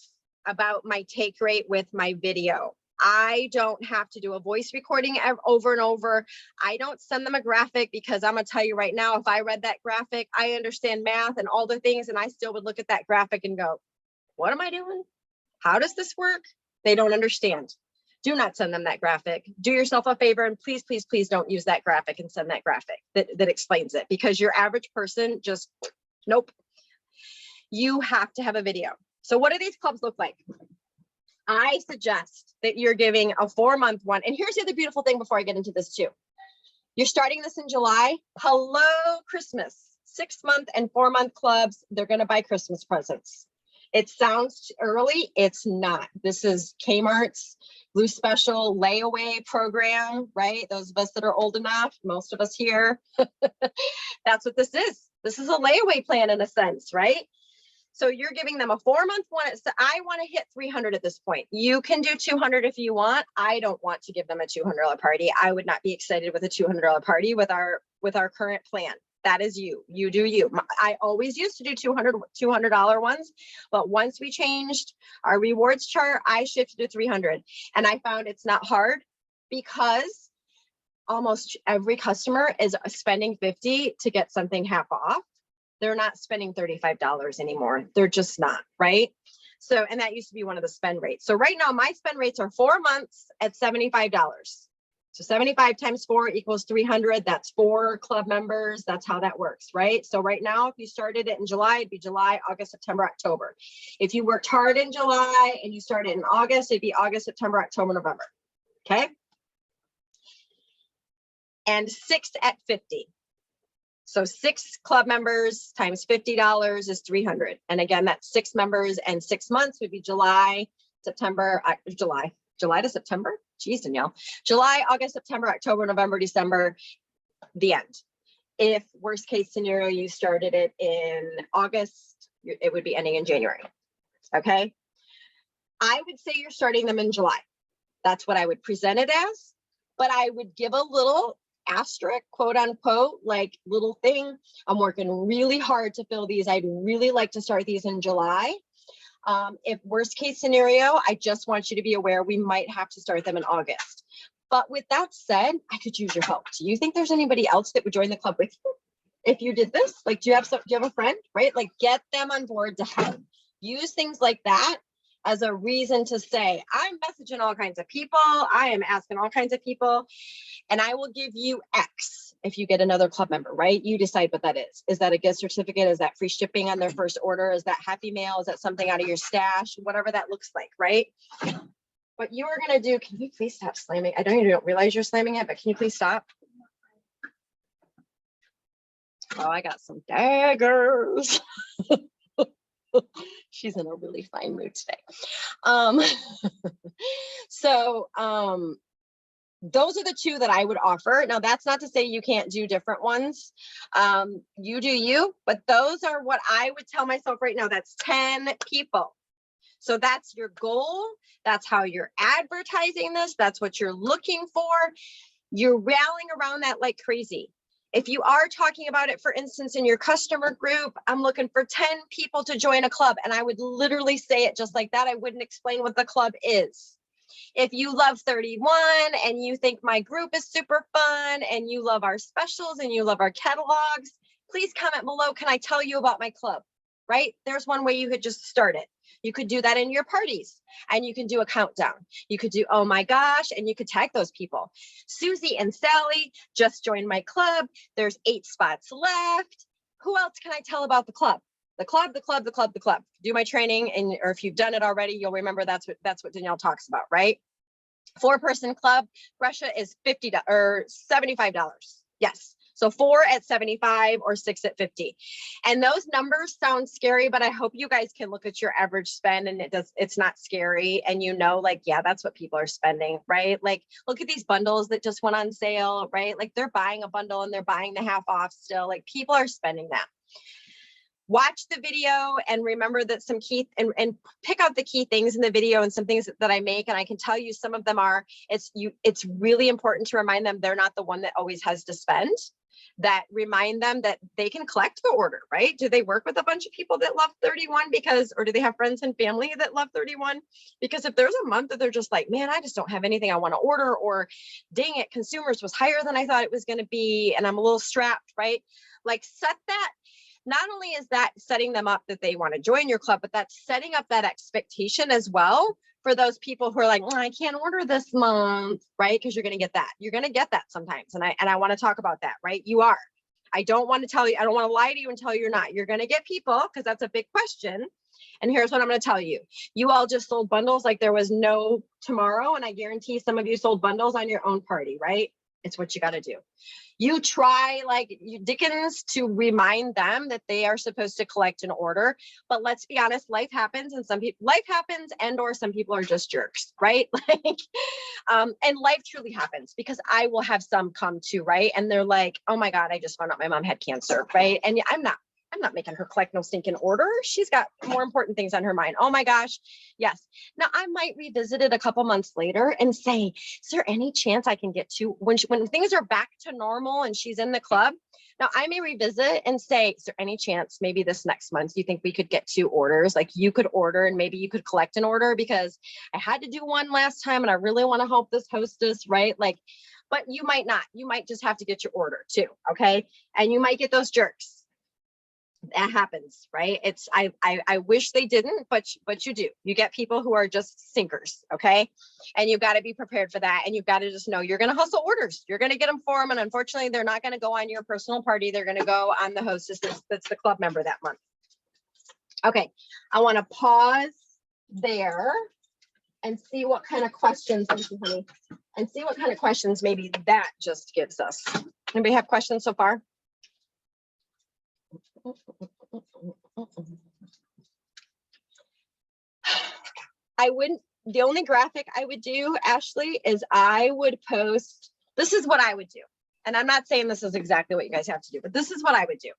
A: about my take rate with my video. I don't have to do a voice recording over and over. I don't send them a graphic because I'm gonna tell you right now, if I read that graphic, I understand math and all the things, and I still would look at that graphic and go, what am I doing? How does this work? They don't understand. Do not send them that graphic. Do yourself a favor and please, please, please don't use that graphic and send that graphic that explains it, because your average person just, nope. You have to have a video. So what do these clubs look like? I suggest that you're giving a 4-month one. And here's the other beautiful thing before I get into this too. You're starting this in July. Hello, Christmas. 6-month and 4-month clubs, they're going to buy Christmas presents. It sounds early. It's not. This is Kmart's Blue Special layaway program, right? Those of us that are old enough, most of us here, that's what this is. This is a layaway plan in a sense, right? So you're giving them a 4-month one. So I want to hit 300 at this point. You can do 200 if you want. I don't want to give them a $200 party. I would not be excited with a $200 party with our current plan. That is you. You do you. I always used to do $200 ones, but once we changed our rewards chart, I shifted to 300. And I found it's not hard because almost every customer is spending $50 to get something half off. They're not spending $35 anymore. They're just not, right? So, and that used to be one of the spend rates. So right now my spend rates are 4 months at $75. So 75 times 4 equals 300. That's 4 club members. That's how that works, right? So right now, if you started it in July, it'd be July, August, September, October. If you worked hard in July and you started in August, it'd be August, September, October, November. Okay. And 6 at 50. So 6 club members times $50 is 300. And again, that's 6 members, and 6 months would be July, September, July to September. Geez, Danielle. July, August, September, October, November, December, the end. If worst case scenario, you started it in August, it would be ending in January. Okay. I would say you're starting them in July. That's what I would present it as, but I would give a little asterisk, quote unquote, like little thing. I'm working really hard to fill these. I'd really like to start these in July. If worst case scenario, I just want you to be aware we might have to start them in August. But with that said, I could use your help. Do you think there's anybody else that would join the club with you if you did this? Like, do you have a friend, right? Like, get them on board to help. Use things like that as a reason to say, I'm messaging all kinds of people. I am asking all kinds of people, and I will give you X if you get another club member, right? You decide what that is. Is that a gift certificate? Is that free shipping on their first order? Is that Happy Mail? Is that something out of your stash? Whatever that looks like, right? What you are going to do, can you please stop slamming? I know you don't realize you're slamming it, but can you please stop? Oh, I got some daggers. She's in a really fine mood today. Those are the 2 that I would offer. Now, that's not to say you can't do different ones. You do you, but those are what I would tell myself right now. That's 10 people. So that's your goal. That's how you're advertising this. That's what you're looking for. You're rallying around that like crazy. If you are talking about it, for instance, in your customer group, I'm looking for 10 people to join a club. And I would literally say it just like that. I wouldn't explain what the club is. If you love 31 and you think my group is super fun and you love our specials and you love our catalogs, please comment below. Can I tell you about my club? Right? There's one way you could just start it. You could do that in your parties and you can do a countdown. You could do, oh my gosh, and you could tag those people. Susie and Sally just joined my club. There's 8 spots left. Who else can I tell about the club? The club. Do my training, and or if you've done it already, you'll remember that's what Danielle talks about, right? 4-person club, Brescia is $50 or $75. Yes. So 4 at 75 or 6 at 50. And those numbers sound scary, but I hope you guys can look at your average spend and it's not scary. And you know, like, yeah, that's what people are spending, right? Like, look at these bundles that just went on sale, right? Like they're buying a bundle and they're buying the half off still. Like people are spending that. Watch the video and remember that some key and pick out the key things in the video and some things that I make. And I can tell you some of them are, it's really important to remind them they're not the one that always has to spend. That remind them that they can collect the order, right? Do they work with a bunch of people that love 31 or do they have friends and family that love 31? Because if there's a month that they're just like, man, I just don't have anything I want to order, or dang it, consumers was higher than I thought it was going to be, and I'm a little strapped, right? Like set that. Not only is that setting them up that they want to join your club, but that's setting up that expectation as well for those people who are like, I can't order this month, right? Because you're going to get that. You're going to get that sometimes. And I want to talk about that, right? You are. I don't want to tell you, I don't want to lie to you and tell you you're not. You're going to get people, because that's a big question. And here's what I'm going to tell you. You all just sold bundles like there was no tomorrow. And I guarantee some of you sold bundles on your own party, right? It's what you got to do. You try like Dickens to remind them that they are supposed to collect an order, but let's be honest, life happens, and or some people are just jerks, right? And life truly happens, because I will have some come to, right? And they're like, oh my God, I just found out my mom had cancer, right? And I'm not making her collect no stinking order. She's got more important things on her mind. Oh my gosh. Yes. Now I might revisit it a couple months later and say, is there any chance I can get to when things are back to normal and she's in the club? Now I may revisit and say, is there any chance maybe this next month you think we could get 2 orders? Like you could order and maybe you could collect an order, because I had to do one last time and I really want to help this hostess, right? Like, but you might not. You might just have to get your order too. Okay. And you might get those jerks. That happens, right? It's I wish they didn't, but you do. You get people who are just sinkers, okay? And you've got to be prepared for that, and you've got to just know you're going to hustle orders. You're going to get them for them, and unfortunately, they're not going to go on your personal party. They're going to go on the hostess that's the club member that month. Okay, I want to pause there and see what kind of questions, thank you, honey, and see what kind of questions maybe that just gives us. Anybody have questions so far? The only graphic I would do, Ashley, is I would post, this is what I would do. And I'm not saying this is exactly what you guys have to do, but this is what I would do.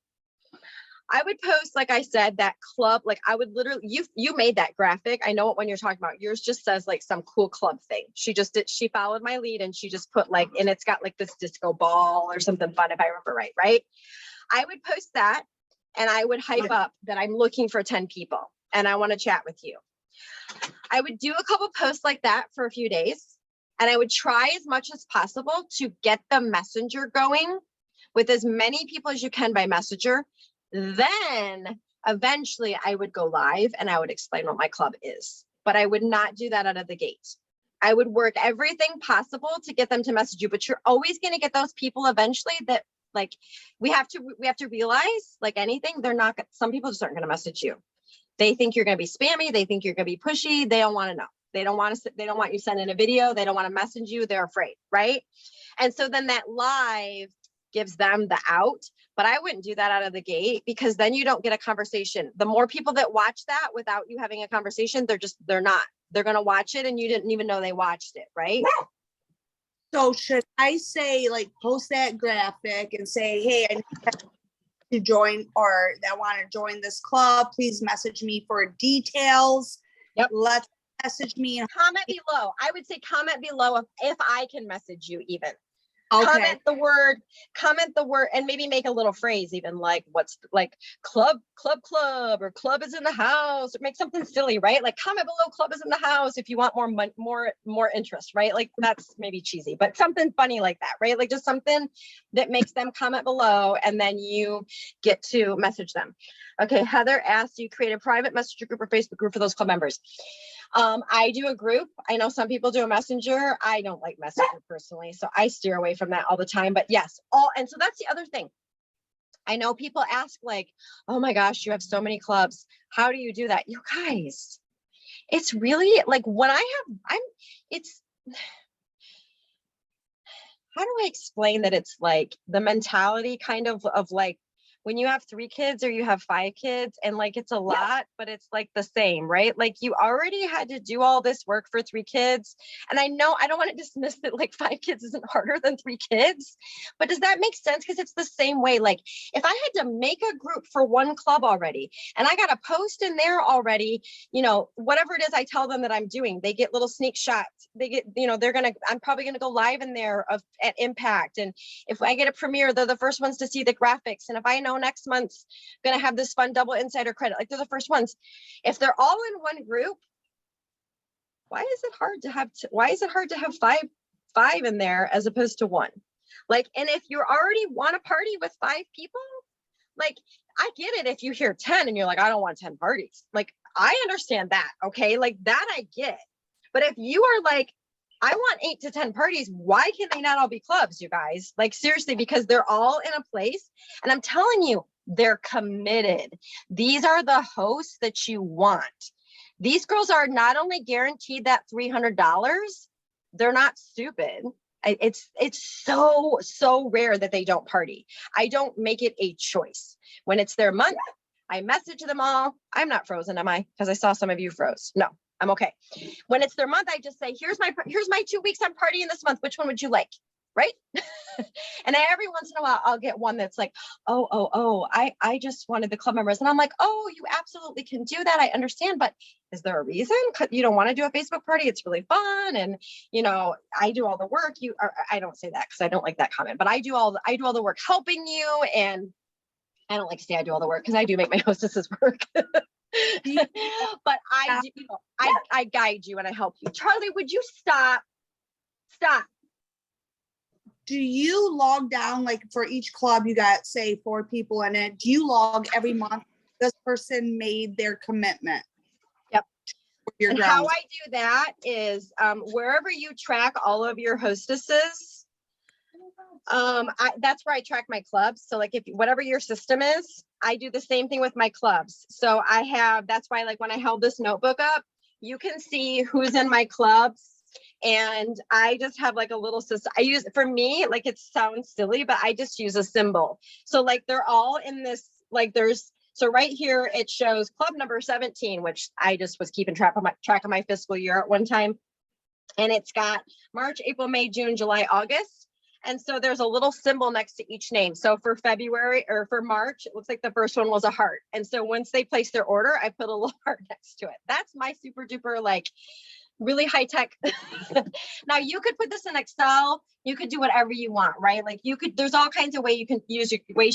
A: I would post, like I said, that club, like I would literally, you made that graphic. I know what one you're talking about. Yours just says like some cool club thing. She followed my lead and she just put like, and it's got like this disco ball or something fun, if I remember right? I would post that. And I would hype up that I'm looking for 10 people and I want to chat with you. I would do a couple posts like that for a few days. And I would try as much as possible to get the messenger going with as many people as you can by messenger. Then eventually I would go live and I would explain what my club is. But I would not do that out of the gate. I would work everything possible to get them to message you. But you're always going to get those people eventually that, like, we have to realize, like anything, some people just aren't going to message you. They think you're going to be spammy. They think you're going to be pushy. They don't want to know. They don't want you sending a video. They don't want to message you. They're afraid. Right. And so then that live gives them the out, but I wouldn't do that out of the gate, because then you don't get a conversation. The more people that watch that without you having a conversation, they're going to watch it and you didn't even know they watched it. Right.
D: So should I say, like, post that graphic and say, hey, I need to join, or that want to join this club, please message me for details.
A: Yep.
D: let's message me.
A: Comment below. I would say comment below if I can message you even.
D: Okay.
A: Comment the word, and maybe make a little phrase even like what's like club, or club is in the house, or make something silly, right? Like comment below club is in the house if you want more interest, right? Like that's maybe cheesy, but something funny like that, right? Like just something that makes them comment below and then you get to message them. Okay, Heather asked, do you create a private messenger group or Facebook group for those club members? I do a group. I know some people do a messenger. I don't like messenger personally, so I steer away from that all the time. But yes, and so that's the other thing. I know people ask like, oh my gosh, you have so many clubs. How do you do that? You guys, it's really like when it's, how do I explain that? It's like the mentality kind of like, when you have 3 kids or you have 5 kids and like it's a lot, but it's like the same, right? Like you already had to do all this work for 3 kids. And I know I don't want to dismiss that like 5 kids isn't harder than 3 kids, but does that make sense? Because it's the same way. Like if I had to make a group for one club already and I got a post in there already, you know, whatever it is I tell them that I'm doing, they get little sneak shots. They get, you know, I'm probably going to go live in there at Impact. And if I get a premiere, they're the first ones to see the graphics. And if I know next month's going to have this fun double insider credit, like they're the first ones. If they're all in one group, why is it hard to have five in there as opposed to 1? Like, and if you already want a party with 5 people, like I get it if you hear 10 and you're like, I don't want 10 parties. Like I understand that. Okay. Like that I get. But if you are like, I want 8 to 10 parties, why can they not all be clubs, you guys? Like seriously, because they're all in a place. And I'm telling you, they're committed. These are the hosts that you want. These girls are not only guaranteed that $300, they're not stupid. It's so rare that they don't party. I don't make it a choice. When it's their month, I message them all. I'm not frozen, am I? Because I saw some of you froze. No, I'm okay. When it's their month, I just say, here's my 2 weeks I'm partying this month. Which one would you like? Right? And every once in a while, I'll get one that's like, I just wanted the club members. And I'm like, oh, you absolutely can do that. I understand. But is there a reason you don't want to do a Facebook party? It's really fun. And, you know, I do all the work. I don't say that because I don't like that comment, but I do all the work helping you. And I don't like to say I do all the work because I do make my hostesses work. But I guide you and I help you. Charlie, would you stop?
D: Do you log down, like for each club you got say 4 people in it? Do you log every month this person made their commitment?
A: Yep.
D: Your
A: and
D: grounds.
A: How I do that is wherever you track all of your hostesses, that's where I track my clubs. So like if whatever your system is, I do the same thing with my clubs. So that's why like when I held this notebook up, you can see who's in my clubs. And I just have like a little system. I use, for me, like it sounds silly, but I just use a symbol. So like they're all in this, like so right here, it shows club number 17, which I just was keeping track of my fiscal year at one time. And it's got March, April, May, June, July, August. And so there's a little symbol next to each name. So for February or for March, it looks like the first one was a heart. And so once they place their order, I put a little heart next to it. That's my super duper, like really high tech. Now you could put this in Excel. You could do whatever you want, right? Like there's all kinds of ways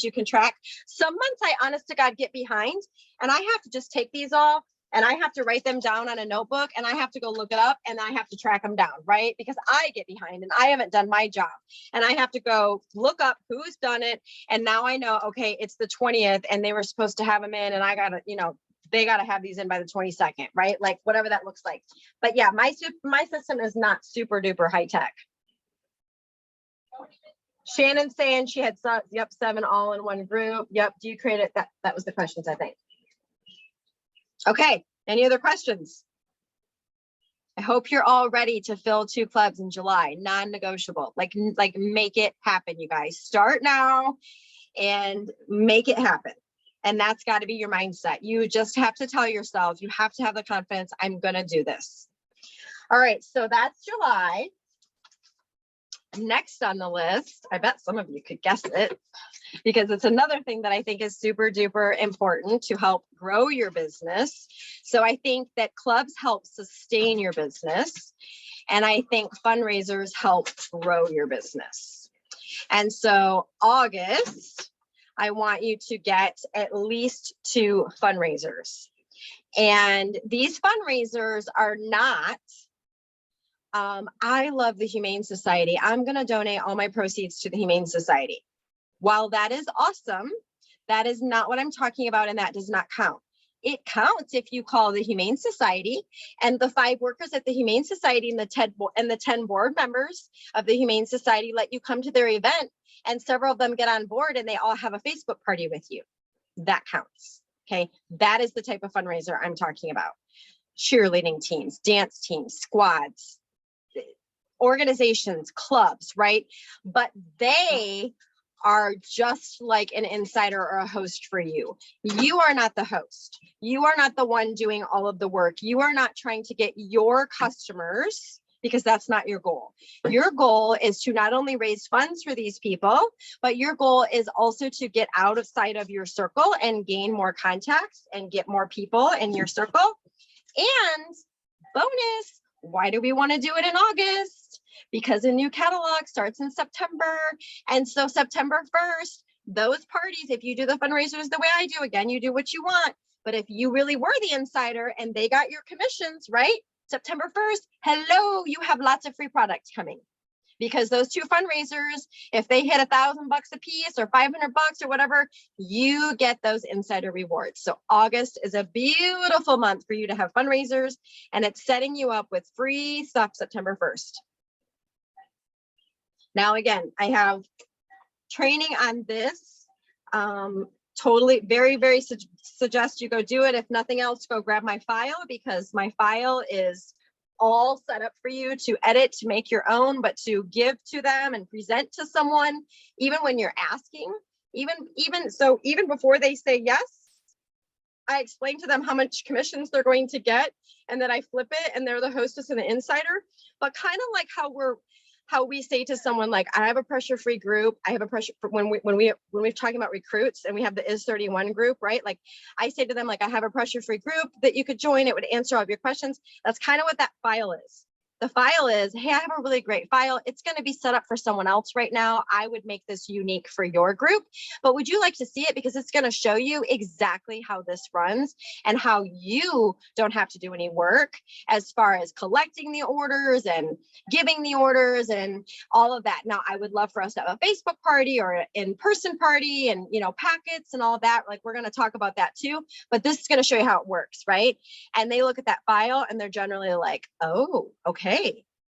A: you can track. Some months I honest to God get behind and I have to just take these all and I have to write them down on a notebook and I have to go look it up and I have to track them down, right? Because I get behind and I haven't done my job and I have to go look up who's done it. And now I know, okay, it's the 20th and they were supposed to have them in and I gotta, they got to have these in by the 22nd, right? Like whatever that looks like. But yeah, my system is not super duper high tech. Shannon saying she had 7 all in one group. Yep. Do you create it? That was the questions, I think. Okay. Any other questions? I hope you're all ready to fill 2 clubs in July, non-negotiable. Like make it happen, you guys. Start now and make it happen. And that's got to be your mindset. You just have to tell yourself, you have to have the confidence, I'm going to do this. All right, so that's July. Next on the list, I bet some of you could guess it, because it's another thing that I think is super duper important to help grow your business. So I think that clubs help sustain your business. And I think fundraisers help grow your business. And so August, I want you to get at least 2 fundraisers. And these fundraisers are not, I love the Humane Society. I'm going to donate all my proceeds to the Humane Society. While that is awesome, that is not what I'm talking about, and that does not count. It counts if you call the Humane Society and the 5 workers at the Humane Society and the 10 board members of the Humane Society let you come to their event, and several of them get on board and they all have a Facebook party with you. That counts. Okay. That is the type of fundraiser I'm talking about. Cheerleading teams, dance teams, squads, organizations, clubs, right? But they are just like an insider or a host for you. You are not the host. You are not the one doing all of the work. You are not trying to get your customers, because that's not your goal. Your goal is to not only raise funds for these people, but your goal is also to get out of sight of your circle and gain more contacts and get more people in your circle. And bonus, why do we want to do it in August? Because a new catalog starts in September. And so September 1st, those parties, if you do the fundraisers the way I do, again, you do what you want. But if you really were the insider and they got your commissions, right? September 1st, hello, you have lots of free products coming. Because those 2 fundraisers, if they hit $1,000 a piece or $500 or whatever, you get those insider rewards. So August is a beautiful month for you to have fundraisers, and it's setting you up with free stuff September 1st. Now, again, I have training on this. Totally, very, very suggest you go do it. If nothing else, go grab my file, because my file is all set up for you to edit, to make your own, but to give to them and present to someone, even when you're asking, even before they say yes, I explain to them how much commissions they're going to get, and then I flip it and they're the hostess and the insider. But kind of like how we say to someone, like, I have a pressure-free group. I have a pressure when we're talking about recruits and we have the IS 31 group, right? Like I say to them, like, I have a pressure-free group that you could join. It would answer all of your questions. That's kind of what that file is. The file is, hey, I have a really great file. It's going to be set up for someone else right now. I would make this unique for your group, but would you like to see it? Because it's going to show you exactly how this runs and how you don't have to do any work as far as collecting the orders and giving the orders and all of that. Now, I would love for us to have a Facebook party or an in-person party and, you know, packets and all that. Like, we're going to talk about that too, but this is going to show you how it works, right? And they look at that file and they're generally like, oh, okay.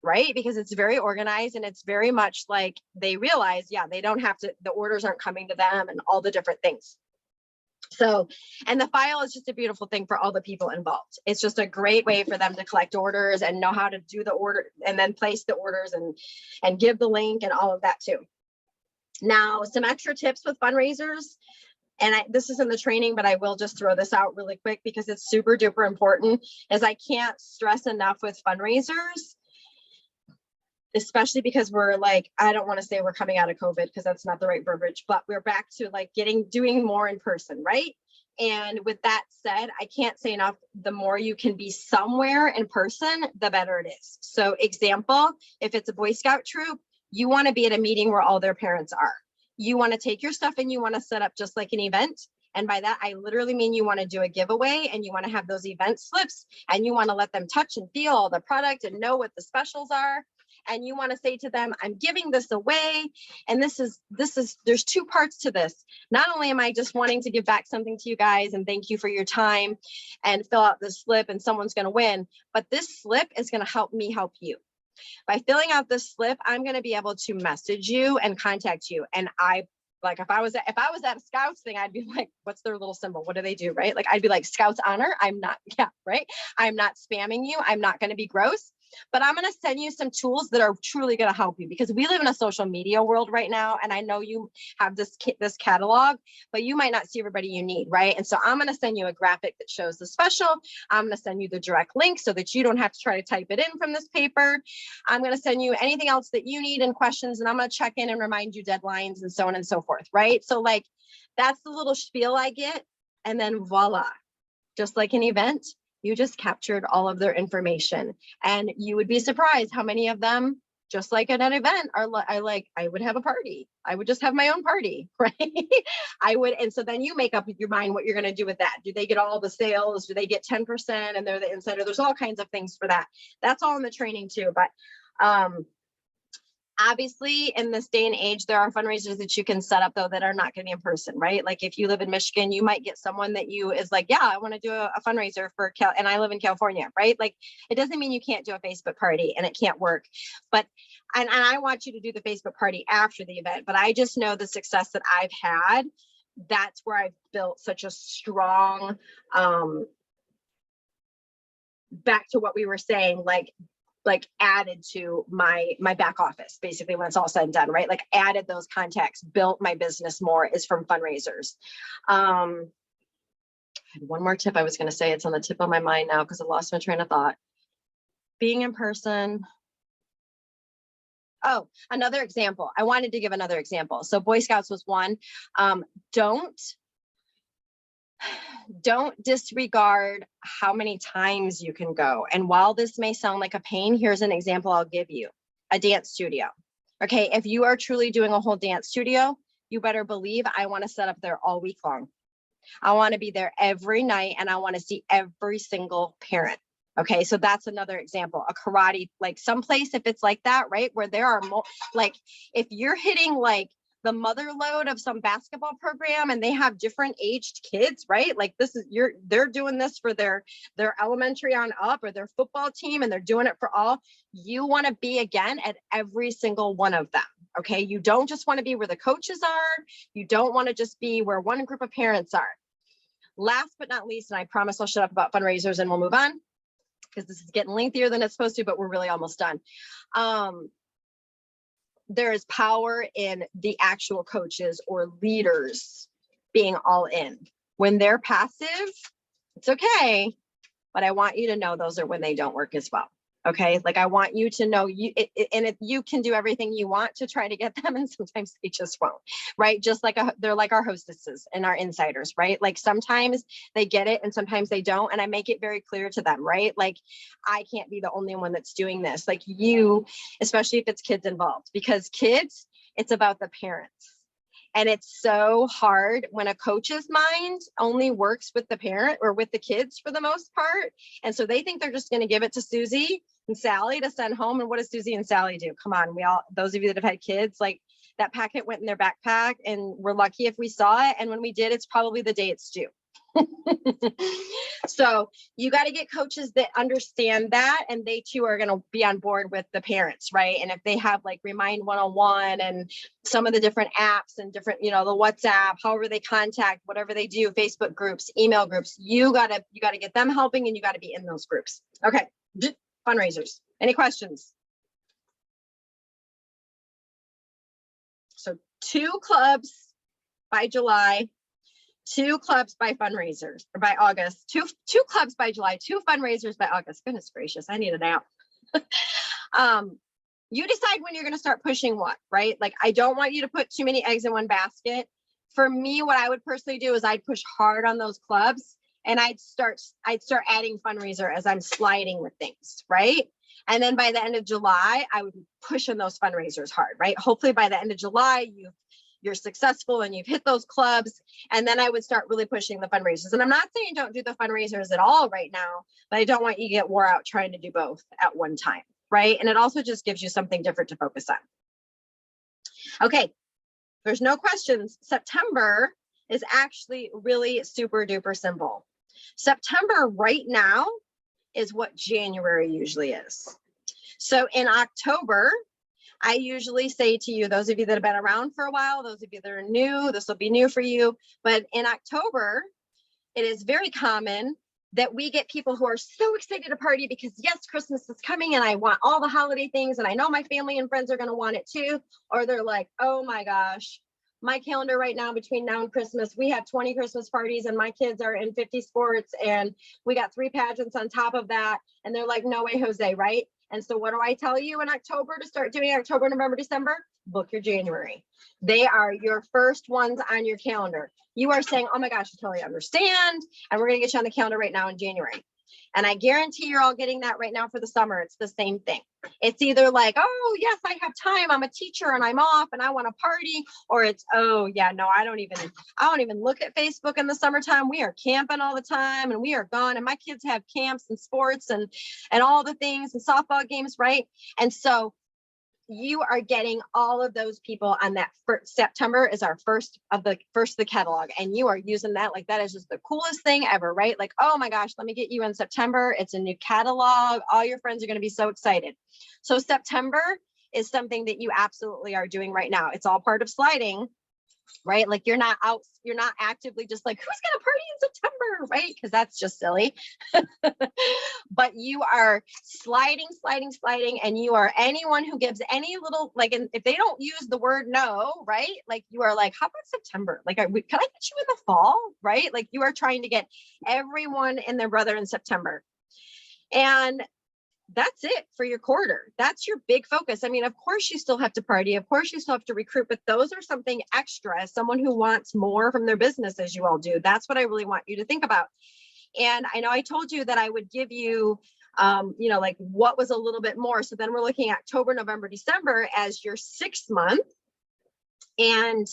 A: Right? Because it's very organized and it's very much like they realize, yeah, they don't have to, the orders aren't coming to them and all the different things. So, and the file is just a beautiful thing for all the people involved. It's just a great way for them to collect orders and know how to do the order and then place the orders and give the link and all of that too. Now, some extra tips with fundraisers. And this is in the training, but I will just throw this out really quick because it's super duper important, as I can't stress enough with fundraisers, especially because we're like, I don't want to say we're coming out of COVID because that's not the right verbiage, but we're back to like doing more in person, right? And with that said, I can't say enough, the more you can be somewhere in person, the better it is. So example, if it's a Boy Scout troop, you want to be at a meeting where all their parents are. You want to take your stuff and you want to set up just like an event. And by that, I literally mean you want to do a giveaway and you want to have those event slips and you want to let them touch and feel all the product and know what the specials are. And you want to say to them, I'm giving this away. And there's 2 parts to this. Not only am I just wanting to give back something to you guys and thank you for your time and fill out this slip and someone's going to win, but this slip is going to help me help you. By filling out this slip, I'm going to be able to message you and contact you. And like, if I was at a Scouts thing, I'd be like, what's their little symbol? What do they do? Right? Like, I'd be like, Scouts honor. I'm not, yeah, right. I'm not spamming you. I'm not going to be gross. but I'm going to send you some tools that are truly going to help you, because we live in a social media world right now. And I know you have this catalog, but you might not see everybody you need, right? And so I'm going to send you a graphic that shows the special. I'm going to send you the direct link so that you don't have to try to type it in from this paper. I'm going to send you anything else that you need and questions, and I'm going to check in and remind you deadlines and so on and so forth, right? So like, that's the little spiel I get. And then voila, just like an event, you just captured all of their information. And you would be surprised how many of them, just like at an event, are like, I would have a party. I would just have my own party, right? I would. And so then you make up your mind what you're going to do with that. Do they get all the sales? Do they get 10% and they're the insider? There's all kinds of things for that. That's all in the training too. But obviously, in this day and age, there are fundraisers that you can set up though that are not going to be in person, right? Like if you live in Michigan, you might get someone that is like, yeah, I want to do a fundraiser for and I live in California, right? Like it doesn't mean you can't do a Facebook party and it can't work. But and I want you to do the Facebook party after the event. But I just know the success that I've had. That's where I've built such a strong back to what we were saying, like added to my back office, basically, when it's all said and done, right? Like added those contacts, built my business more is from fundraisers. One more tip I was going to say, it's on the tip of my mind now because I lost my train of thought. Being in person. Oh, another example. I wanted to give another example. So Boy Scouts was one. Don't disregard how many times you can go. And while this may sound like a pain, here's an example I'll give you. A dance studio. Okay, if you are truly doing a whole dance studio, you better believe I want to set up there all week long. I want to be there every night and I want to see every single parent. Okay, so that's another example. A karate, like someplace, if it's like that, right, where there are like if you're hitting like the mother load of some basketball program and they have different aged kids, right? Like they're doing this for their elementary on up or their football team, and they're doing it for all. You want to be again at every single one of them. Okay. You don't just want to be where the coaches are. You don't want to just be where one group of parents are. Last but not least, and I promise I'll shut up about fundraisers and we'll move on because this is getting lengthier than it's supposed to, but we're really almost done. There is power in the actual coaches or leaders being all in. When they're passive, it's okay, but I want you to know those are when they don't work as well. Okay, like I want you to know and if you can do everything you want to try to get them, and sometimes they just won't, right? Just like they're like our hostesses and our insiders, right? Like sometimes they get it and sometimes they don't, and I make it very clear to them, right? Like I can't be the only one that's doing this. Like you, especially if it's kids involved, because kids, it's about the parents. And it's so hard when a coach's mind only works with the parent or with the kids for the most part. And so they think they're just going to give it to Susie and Sally to send home. And what does Susie and Sally do? Come on, those of you that have had kids, like that packet went in their backpack and we're lucky if we saw it. And when we did, it's probably the day it's due. So you got to get coaches that understand that, and they too are going to be on board with the parents, right? And if they have like Remind 101 and some of the different apps and different, the WhatsApp, however they contact, whatever they do, Facebook groups, email groups, you got to get them helping, and you got to be in those groups. Okay, fundraisers. Any questions? So 2 clubs by July. 2 clubs by fundraisers or by August, two clubs by July, 2 fundraisers by August. Goodness gracious, I need a nap. You decide when you're going to start pushing what, right? Like, I don't want you to put too many eggs in one basket. For me, what I would personally do is I'd push hard on those clubs, and I'd start adding fundraiser as I'm sliding with things, right? And then by the end of July, I would be pushing those fundraisers hard, right? Hopefully by the end of July, you're successful and you've hit those clubs. And then I would start really pushing the fundraisers. And I'm not saying don't do the fundraisers at all right now, but I don't want you to get wore out trying to do both at one time, right? And it also just gives you something different to focus on. Okay, there's no questions. September is actually really super duper simple. September right now is what January usually is. So in October, I usually say to you, those of you that have been around for a while, those of you that are new, this will be new for you. But in October, it is very common that we get people who are so excited to party because yes, Christmas is coming and I want all the holiday things and I know my family and friends are going to want it too. Or they're like, oh my gosh, my calendar right now between now and Christmas, we have 20 Christmas parties and my kids are in 50 sports and we got 3 pageants on top of that. And they're like, no way, Jose, right? And so what do I tell you in October to start doing? October, November, December? Book your January. They are your first ones on your calendar. You are saying, oh my gosh, I totally understand. And we're going to get you on the calendar right now in January. And I guarantee you're all getting that right now for the summer. It's the same thing. It's either like, oh yes, I have time. I'm a teacher and I'm off and I want to party. Or it's, oh yeah, no, I don't even look at Facebook in the summertime. We are camping all the time and we are gone. And my kids have camps and sports and all the things and softball games, right? And so you are getting all of those people on that first. September is our first of the catalog, and you are using that like that is just the coolest thing ever, right? Like, oh my gosh, let me get you in September. It's a new catalog. All your friends are going to be so excited. So September is something that you absolutely are doing right now. It's all part of sliding, right? Like you're not actively just like, who's going to party in September, right? Because that's just silly. But you are sliding, and you are anyone who gives any little, like, and if they don't use the word no, right? Like you are like, how about September? Like, can I get you in the fall, right? Like you are trying to get everyone and their brother in September. And that's it for your quarter. That's your big focus. I mean, of course you still have to party. Of course you still have to recruit, but those are something extra as someone who wants more from their business, as you all do. That's what I really want you to think about. And I know I told you that I would give you, like what was a little bit more. So then we're looking at October, November, December as your 6th month. And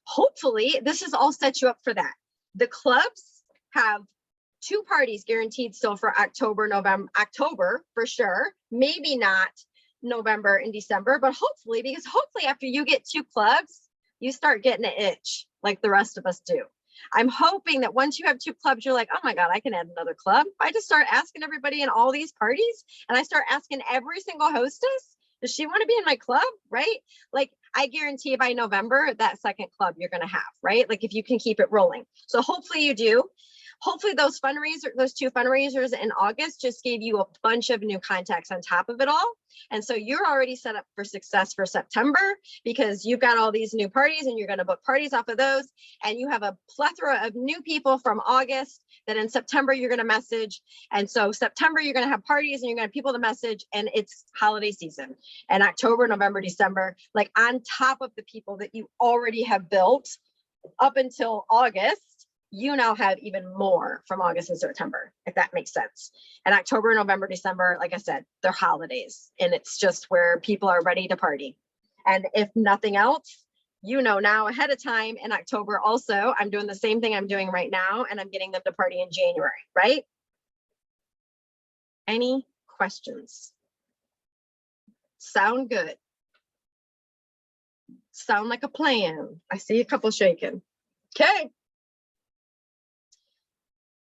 A: hopefully this has all set you up for that. The clubs have 2 parties guaranteed still for October for sure. Maybe not November and December, but hopefully, because hopefully after you get 2 clubs, you start getting an itch like the rest of us do. I'm hoping that once you have 2 clubs, you're like, oh my God, I can add another club. I just start asking everybody in all these parties and I start asking every single hostess, does she want to be in my club? Right? Like I guarantee by November, that 2nd club you're going to have, right? Like if you can keep it rolling. So hopefully you do. Hopefully those 2 fundraisers in August just gave you a bunch of new contacts on top of it all. And so you're already set up for success for September because you've got all these new parties and you're going to book parties off of those. And you have a plethora of new people from August that in September you're going to message. And so September, you're going to have parties and you're going to have people to message, and it's holiday season. And October, November, December, like on top of the people that you already have built up until August, you now have even more from August and September, if that makes sense. And October, November, December, like I said, they're holidays and it's just where people are ready to party. And if nothing else, you know now ahead of time in October also, I'm doing the same thing I'm doing right now and I'm getting them to party in January, right? Any questions? Sound good? Sound like a plan? I see a couple shaking. Okay.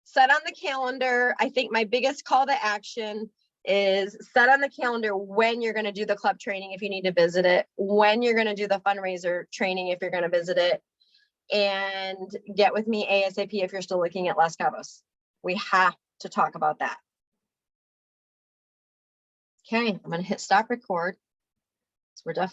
A: Set on the calendar. I think my biggest call to action is set on the calendar when you're going to do the club training if you need to visit it, when you're going to do the fundraiser training if you're going to visit it, and get with me ASAP if you're still looking at Los Cabos. We have to talk about that. Okay, I'm going to hit stop record. So we're definitely